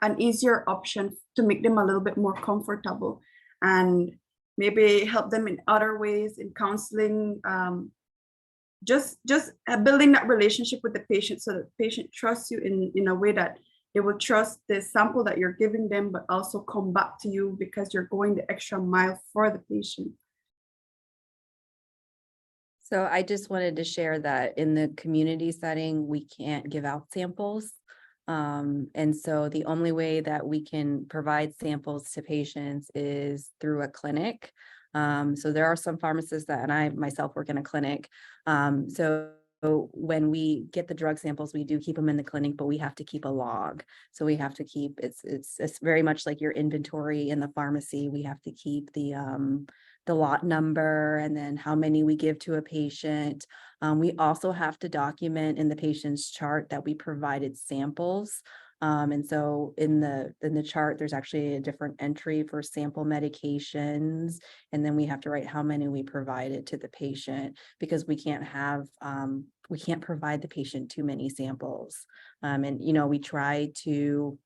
an easier option to make them a little bit more comfortable, and maybe help them in other ways in counseling, just building that relationship with the patient so that the patient trusts you in a way that they will trust the sample that you're giving them, but also come back to you because you're going the extra mile for the patient. So I just wanted to share that in the community setting, we can't give out samples. And so the only way that we can provide samples to patients is through a clinic. So there are some pharmacists that, and I myself work in a clinic. So when we get the drug samples, we do keep them in the clinic, but we have to keep a log. So we have to keep, it's very much like your inventory in the pharmacy. We have to keep the lot number and then how many we give to a patient. We also have to document in the patient's chart that we provided samples. And so in the chart, there's actually a different entry for sample medications. And then we have to write how many we provided to the patient, because we can't provide the patient too many samples. And, you know, we try to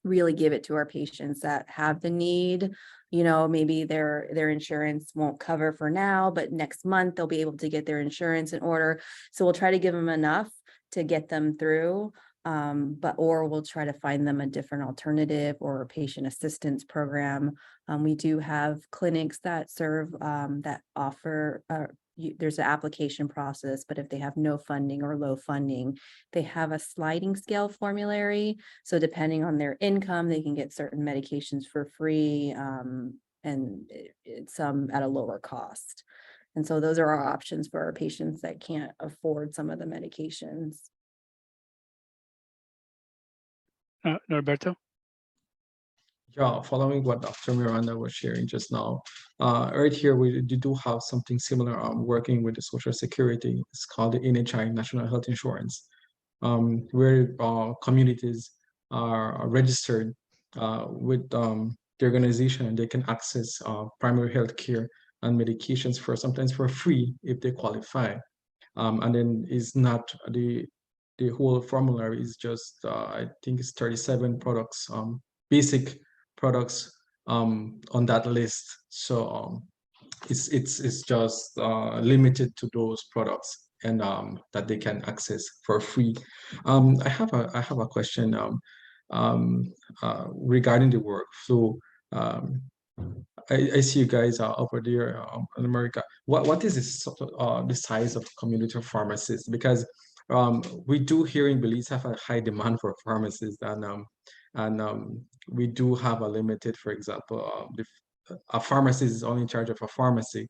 really give it to our patients that have the need. You know, maybe their insurance won't cover for now, but next month they'll be able to get their insurance in order. So we'll try to give them enough to get them through. Or we'll try to find them a different alternative or a patient assistance program. We do have clinics that serve, that offer, there's an application process, but if they have no funding or low funding, they have a sliding scale formulary. So depending on their income, they can get certain medications for free, and some at a lower cost. And so those are our options for our patients that can't afford some of the medications. Norberto? Yeah, following what Dr. Miranda was sharing just now, right here we do have something similar working with the Social Security. It's called the NHI, National Health Insurance, where communities are registered with the organization, and they can access primary health care and medications sometimes for free if they qualify. And then it's not the whole formulary is just I think it's 37 products, basic products on that list. So it's just limited to those products, and that they can access for free. I have a question regarding the work. So I see you guys are over there in America. What is the size of community pharmacists? Because we do here in Belize have a high demand for pharmacists, and we do have a limited, for example, a pharmacist is only in charge of a pharmacy.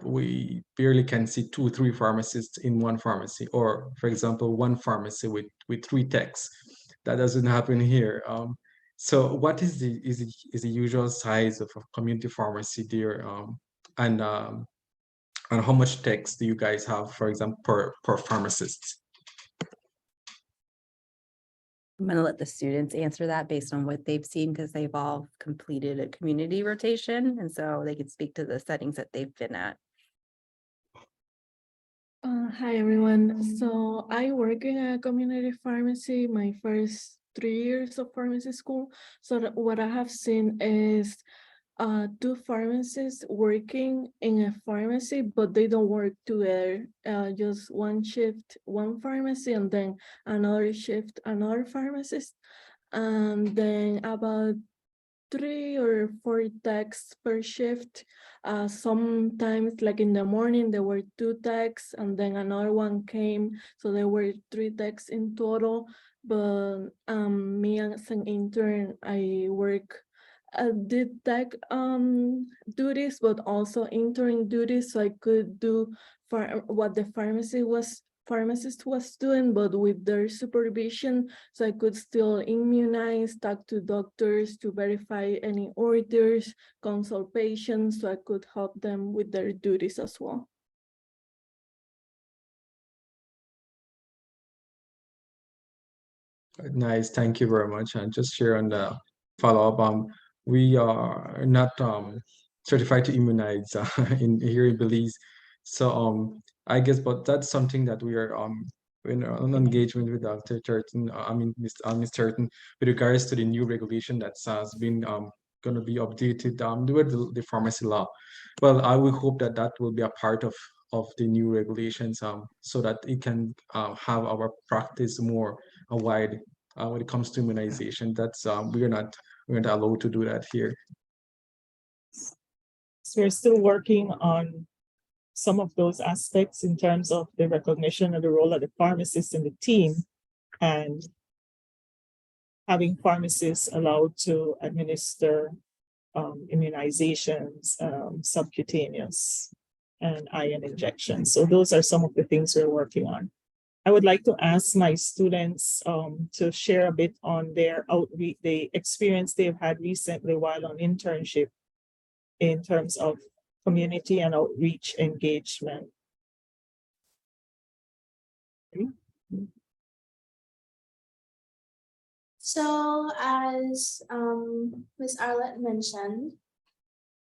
We barely can see 2 or 3 pharmacists in one pharmacy, or for example, one pharmacy with 3 techs. That doesn't happen here. So what is the usual size of a community pharmacy there, and how much techs do you guys have, for example, per pharmacist? I'm going to let the students answer that based on what they've seen, because they've all completed a community rotation, and so they can speak to the settings that they've been at. Hi everyone. So I work in a community pharmacy my first 3 years of pharmacy school. So what I have seen is two pharmacists working in a pharmacy, but they don't work together. Just one shift, one pharmacy, and then another shift, another pharmacist. And then about 3 or 4 techs per shift. Sometimes, like in the morning, there were 2 techs, and then another one came, so there were 3 techs in total. But me as an intern, I did tech duties, but also intern duties, so I could do what the pharmacist was doing, but with their supervision, so I could still immunize, talk to doctors to verify any orders, consult patients, so I could help them with their duties as well. Nice, thank you very much. And just share on the follow-up, we are not certified to immunize in here in Belize. So I guess, but that's something that we are in an engagement with Dr. Thurton, Ms. Thurton, with regards to the new regulation that has been going to be updated with the pharmacy law. Well, I will hope that that will be a part of the new regulations so that it can have our practice more wide when it comes to immunization. That's we're not allowed to do that here. So we're still working on some of those aspects in terms of the recognition of the role of the pharmacist in the team and having pharmacists allowed to administer immunizations, subcutaneous and iron injections. So those are some of the things we're working on. I would like to ask my students to share a bit on their outreach, the experience they've had recently while on internship in terms of community and outreach engagement. So as Ms. Arlette mentioned,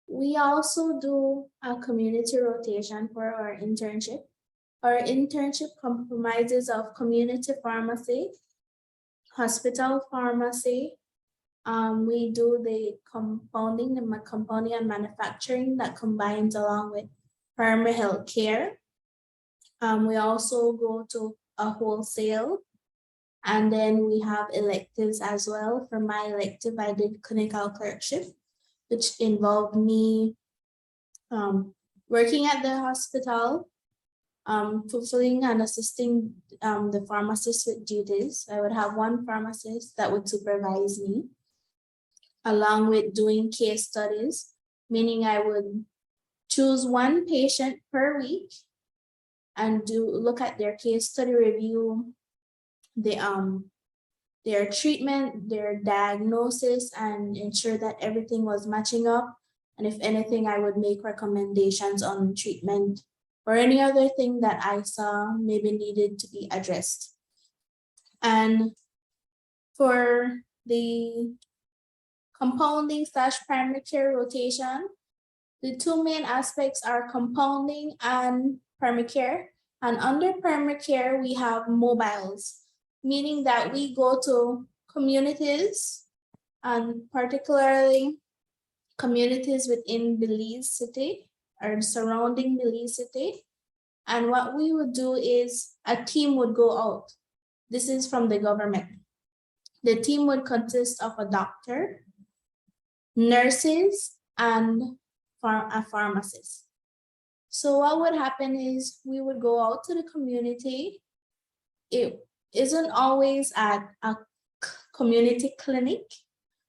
we also do a community rotation for our internship. Our internship comprises of community pharmacy, hospital pharmacy. We do the compounding and manufacturing that combines along with primary health care. We also go to a wholesale, and then we have electives as well. For my elective, I did clinical clerkship, which involved me working at the hospital, fulfilling and assisting the pharmacist with duties. I would have one pharmacist that would supervise me, along with doing case studies, meaning I would choose one patient per week and look at their case study, review their treatment, their diagnosis, and ensure that everything was matching up. And if anything, I would make recommendations on treatment or any other thing that I saw maybe needed to be addressed. And for the compounding / primary care rotation, the two main aspects are compounding and primary care. And under primary care, we have mobiles, meaning that we go to communities, and particularly communities within Belize City or surrounding Belize City. And what we would do is a team would go out. This is from the government. The team would consist of a doctor, nurses, and a pharmacist. So what would happen is we would go out to the community. It isn't always at a community clinic.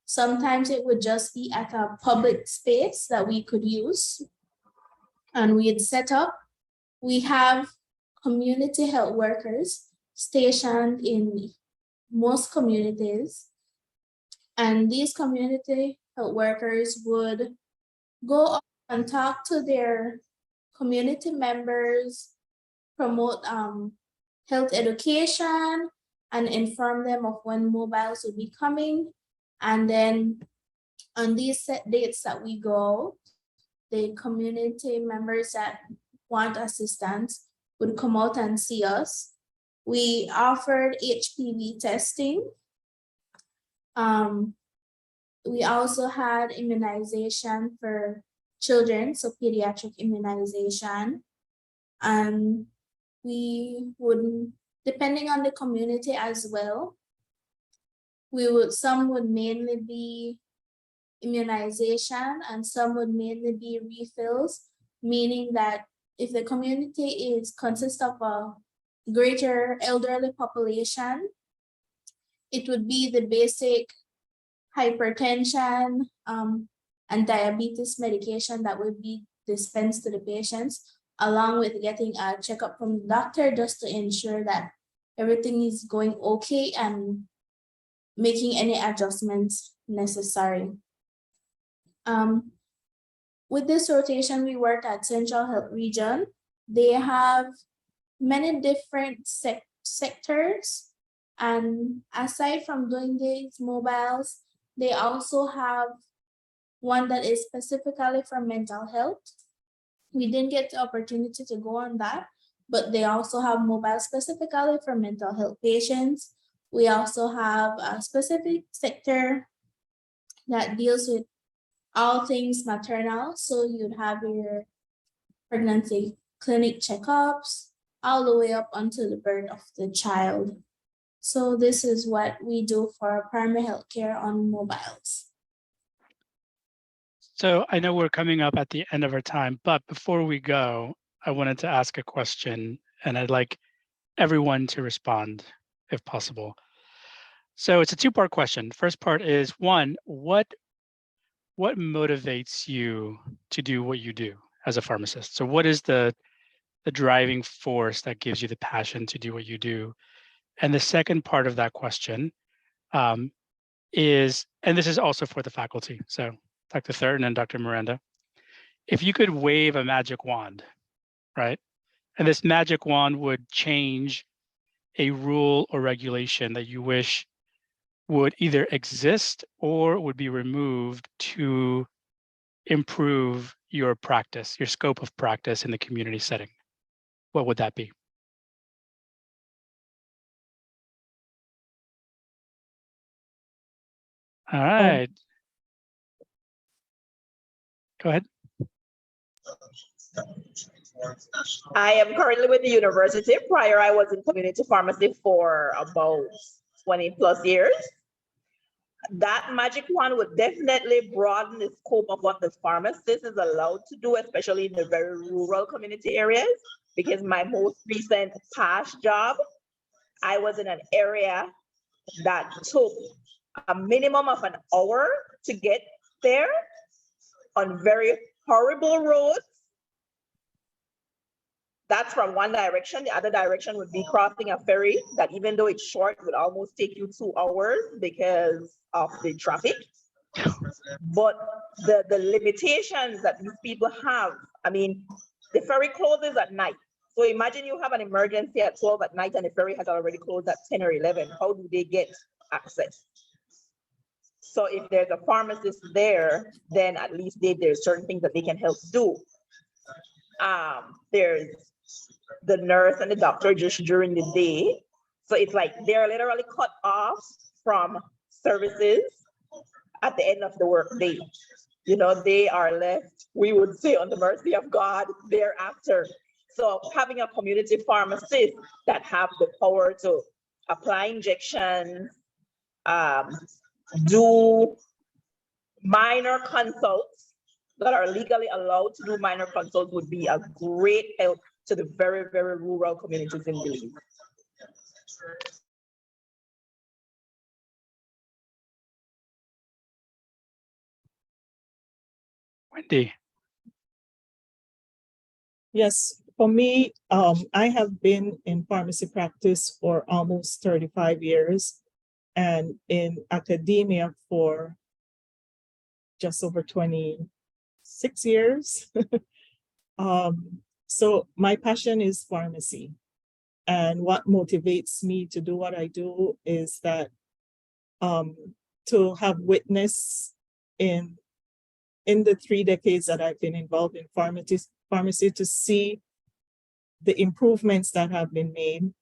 Sometimes it would just be at a public space that we could use. And we'd set up. We have community health workers stationed in most communities. And these community health workers would go up and talk to their community members, promote health education, and inform them of when mobiles will be coming. And then on these set dates that we go, the community members that want assistance would come out and see us. We offered HPV testing. We also had immunization for children, so pediatric immunization. And we would, depending on the community as well, some would mainly be immunization and some would mainly be refills, meaning that if the community consists of a greater elderly population, it would be the basic hypertension and diabetes medication that would be dispensed to the patients, along with getting a checkup from the doctor just to ensure that everything is going okay and making any adjustments necessary. With this rotation, we worked at Central Health Region. They have many different sectors. And aside from doing these mobiles, they also have one that is specifically for mental health. We didn't get the opportunity to go on that, but they also have mobile specifically for mental health patients. We also have a specific sector that deals with all things maternal. So you'd have your pregnancy clinic checkups all the way up until the birth of the child. So this is what we do for primary health care on mobiles. So I know we're coming up at the end of our time, but before we go, I wanted to ask a question and I'd like everyone to respond if possible. So it's a two-part question. First part is, one, what motivates you to do what you do as a pharmacist? So what is the driving force that gives you the passion to do what you do? And the second part of that question is, and this is also for the faculty, so Dr. Thurton and Dr. Miranda, if you could wave a magic wand, right? And this magic wand would change a rule or regulation that you wish would either exist or would be removed to improve your practice, your scope of practice in the community setting, what would that be? All right. Go ahead. I am currently with the university. Prior, I was in community pharmacy for about 20 plus years. That magic wand would definitely broaden the scope of what the pharmacist is allowed to do, especially in the very rural community areas, because my most recent past job, I was in an area that took a minimum of an hour to get there on very horrible roads. That's from one direction. The other direction would be crossing a ferry that, even though it's short, would almost take you 2 hours because of the traffic. But the limitations that these people have, I mean, the ferry closes at night. So imagine you have an emergency at 12 at night and the ferry has already closed at 10 or 11. How do they get access? So if there's a pharmacist there, then at least there's certain things that they can help do. There's the nurse and the doctor just during the day. So it's like they're literally cut off from services at the end of the work day. You know, they are left, we would say, on the mercy of God thereafter. So having a community pharmacist that have the power to apply injections, do minor consults that are legally allowed to do minor consults would be a great help to the very, very rural communities in Belize. Wendy. Yes, for me, I have been in pharmacy practice for almost 35 years and in academia for just over 26 years. So my passion is pharmacy. And what motivates me to do what I do is that to have witness in the 3 decades that I've been involved in pharmacy to see the improvements that have been made.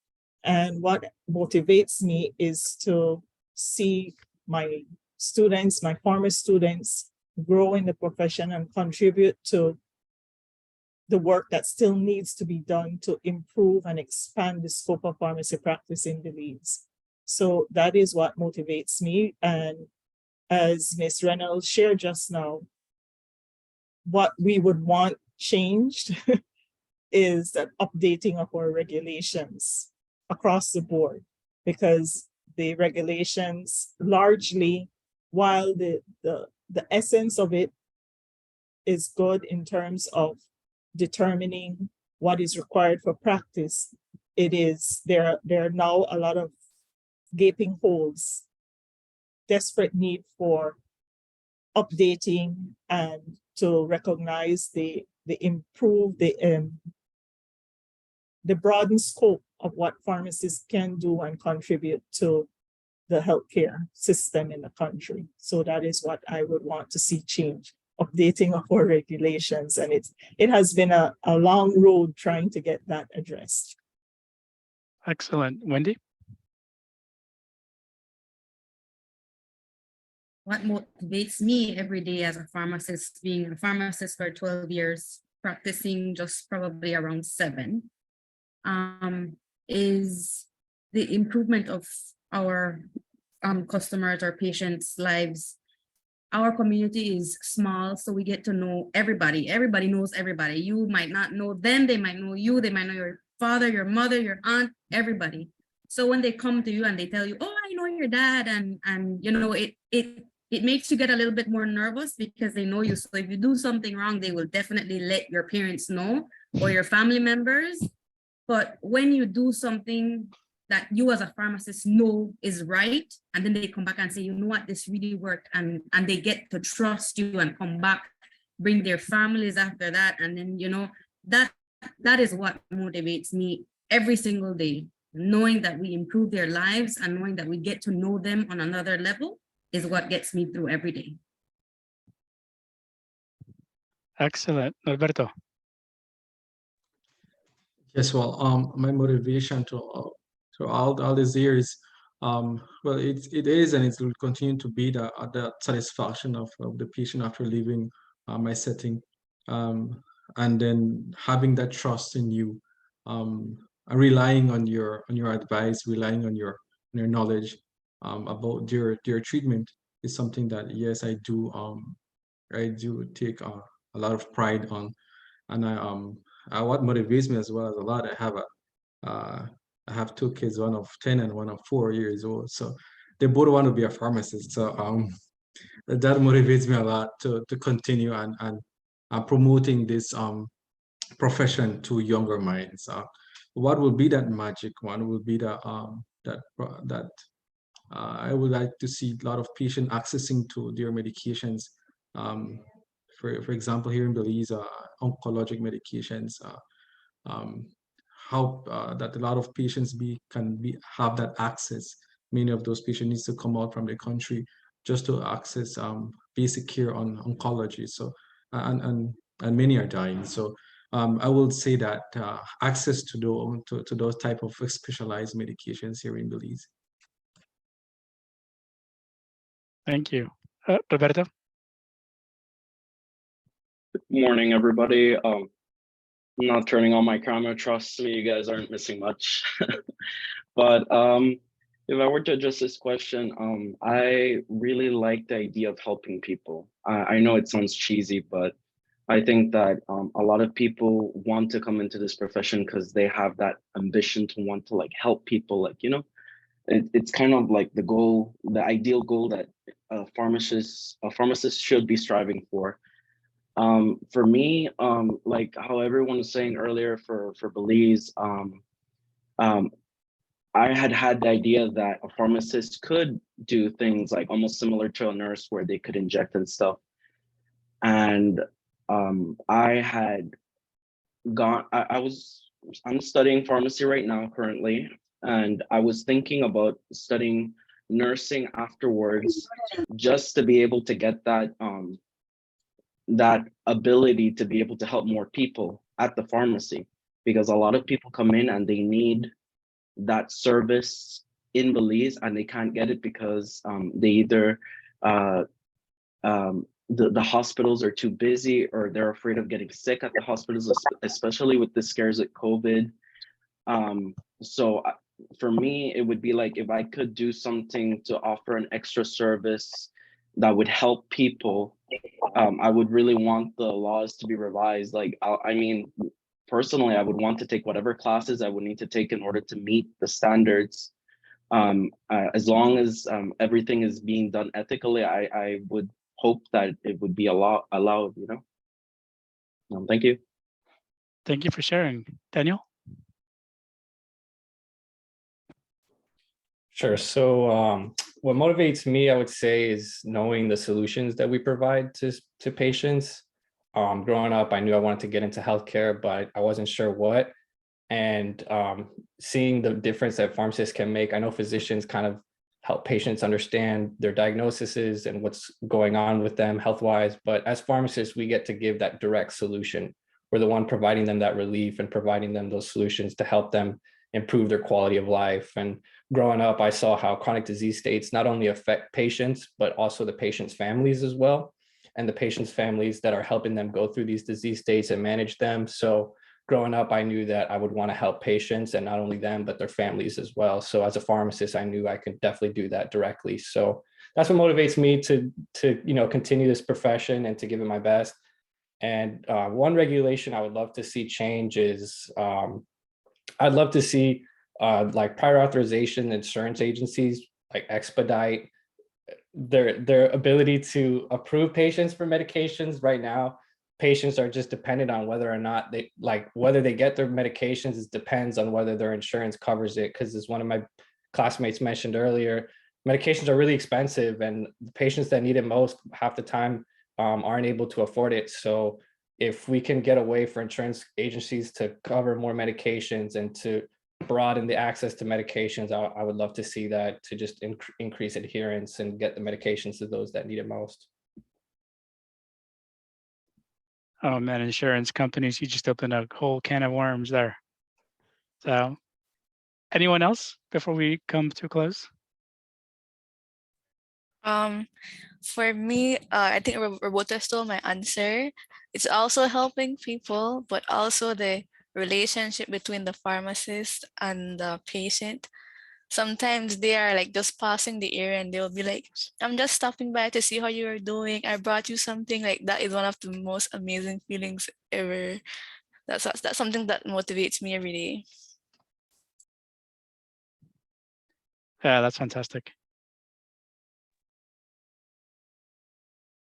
And what motivates me is to see my students, my former students, grow in the profession and contribute to the work that still needs to be done to improve and expand the scope of pharmacy practice in Belize. So that is what motivates me. And as Ms. Reynolds shared just now, what we would want changed is that updating of our regulations across the board, because the regulations largely, while the essence of it is good in terms of determining what is required for practice, there are now a lot of gaping holes, desperate need for updating and to recognize the broadened scope of what pharmacists can do and contribute to the healthcare system in the country. So that is what I would want to see change, updating of our regulations. And it has been a long road trying to get that addressed. Excellent. Wendy? What motivates me every day as a pharmacist, being a pharmacist for 12 years, practicing just probably around 7, is the improvement of our customers or patients' lives. Our community is small, so we get to know everybody. Everybody knows everybody. You might not know them, they might know you, they might know your father, your mother, your aunt, everybody. So when they come to you and they tell you, oh, I know your dad, and you know, it makes you get a little bit more nervous because they know you. So if you do something wrong, they will definitely let your parents know or your family members. But when you do something that you as a pharmacist know is right, and then they come back and say, you know what, this really worked, and they get to trust you and come back, bring their families after that. And then, you know, that is what motivates me every single day. Knowing that we improve their lives and knowing that we get to know them on another level is what gets me through every day. Excellent. Alberto? Yes, well, my motivation to all these years, well, it is and it will continue to be the satisfaction of the patient after leaving my setting, and then having that trust in you, relying on your advice, relying on your knowledge about their treatment is something that, yes, I do take a lot of pride on. And what motivates me as well as a lot, I have 2 kids, one of 10 and one of 4 years old. So they both want to be a pharmacist. So that motivates me a lot to continue and promoting this profession to younger minds. What will be that magic one will be that I would like to see a lot of patients accessing to their medications. For example, here in Belize, oncologic medications, how that a lot of patients have that access. Many of those patients needs to come out from the country just to access basic care on oncology. So and many are dying. So I will say that access to those type of specialized medications here in Belize. Thank you. Roberto? Good morning, everybody. I'm not turning on my camera. Trust me, you guys aren't missing much. But if I were to address this question, I really like the idea of helping people. I know it sounds cheesy, but I think that a lot of people want to come into this profession because they have that ambition to want to like help people. Like, you know, it's kind of like the goal, the ideal goal that a pharmacist should be striving for. For me, like how everyone was saying earlier for Belize, I had the idea that a pharmacist could do things like almost similar to a nurse where they could inject and stuff. And I'm studying pharmacy right now currently, and I was thinking about studying nursing afterwards just to be able to get that that ability to be able to help more people at the pharmacy, because a lot of people come in and they need that service in Belize and they can't get it because they either the hospitals are too busy, or they're afraid of getting sick at the hospitals, especially with the scares at COVID. So for me, it would be like if I could do something to offer an extra service that would help people. I would really want the laws to be revised. Like, I mean, personally, I would want to take whatever classes I would need to take in order to meet the standards. As long as everything is being done ethically, I would hope that it would be allowed, you know. Thank you. Thank you for sharing. Daniel? Sure. So what motivates me, I would say, is knowing the solutions that we provide to patients. Growing up, I knew I wanted to get into healthcare, but I wasn't sure what. And seeing the difference that pharmacists can make. I know physicians kind of help patients understand their diagnoses and what's going on with them health-wise. But as pharmacists, we get to give that direct solution. We're the one providing them that relief and providing them those solutions to help them improve their quality of life. And growing up, I saw how chronic disease states not only affect patients, but also the patients' families as well, and the patients' families that are helping them go through these disease states and manage them. So growing up, I knew that I would want to help patients, and not only them, but their families as well. So as a pharmacist, I knew I could definitely do that directly. So that's what motivates me to continue this profession and to give it my best. And one regulation I would love to see change is I'd love to see like prior authorization insurance agencies like expedite their ability to approve patients for medications. Right now, patients are just dependent on whether or not whether they get their medications. It depends on whether their insurance covers it, because as one of my classmates mentioned earlier, medications are really expensive, and the patients that need it most half the time aren't able to afford it. So if we can get a way for insurance agencies to cover more medications and to broaden the access to medications, I would love to see that, to just increase adherence and get the medications to those that need it most. Oh man, insurance companies, you just opened a whole can of worms there. So anyone else before we come to a close? For me, I think Roberta stole my answer. It's also helping people, but also the relationship between the pharmacist and the patient. Sometimes they are like just passing the area and they'll be like, I'm just stopping by to see how you are doing. I brought you something. Like, that is one of the most amazing feelings ever. That's something that motivates me every day. Yeah, that's fantastic.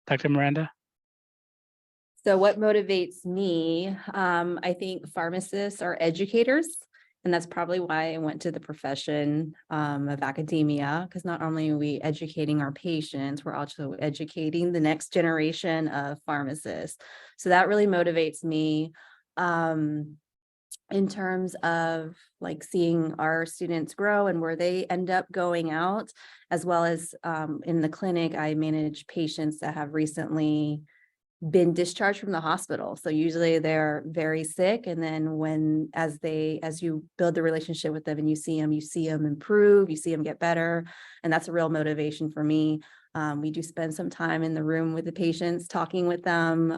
Dr. Miranda? So what motivates me? I think pharmacists are educators, and that's probably why I went to the profession of academia, because not only are we educating our patients, we're also educating the next generation of pharmacists. So that really motivates me in terms of like seeing our students grow and where they end up going out, as well as in the clinic, I manage patients that have recently been discharged from the hospital. So usually they're very sick. And then as you build the relationship with them and you see them improve, you see them get better. And that's a real motivation for me. We do spend some time in the room with the patients, talking with them,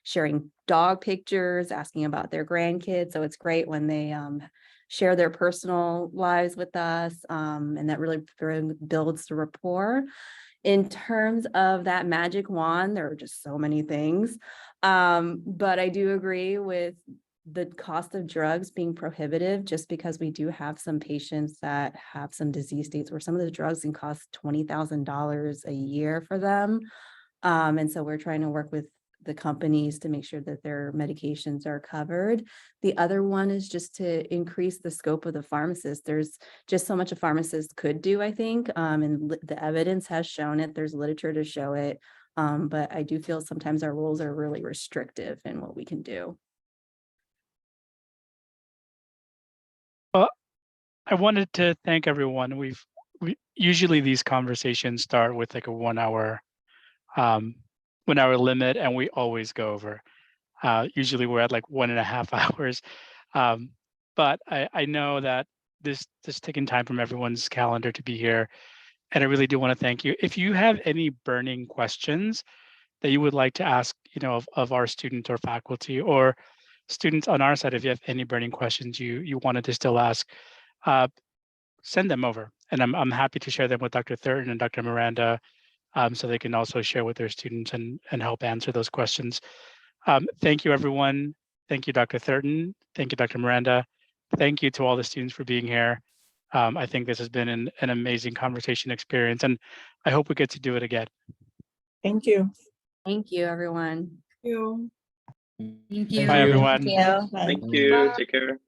sharing dog pictures, asking about their grandkids. So it's great when they share their personal lives with us. And that really builds the rapport. In terms of that magic wand, there are just so many things. But I do agree with the cost of drugs being prohibitive, just because we do have some patients that have some disease states where some of the drugs can cost $20,000 a year for them. And so we're trying to work with the companies to make sure that their medications are covered. The other one is just to increase the scope of the pharmacist. There's just so much a pharmacist could do, I think, and the evidence has shown it. There's literature to show it, but I do feel sometimes our rules are really restrictive in what we can do. Well, I wanted to thank everyone. We usually these conversations start with like a 1 hour limit, and we always go over. Usually we're at like 1.5 hours. But I know that this taking time from everyone's calendar to be here, And I really do want to thank you. If you have any burning questions that you would like to ask, of our student or faculty or students on our side, if you have any burning questions you wanted to still ask, send them over. And I'm happy to share them with Dr. Thurton and Dr. Miranda, so they can also share with their students and help answer those questions. Thank you, everyone. Thank you, Dr. Thurton. Thank you, Dr. Miranda. Thank you to all the students for being here. I think this has been an amazing conversation experience, and I hope we get to do it again. Thank you. Thank you, everyone. You. Thank you. Bye, everyone. Bye. Thank you. Take care.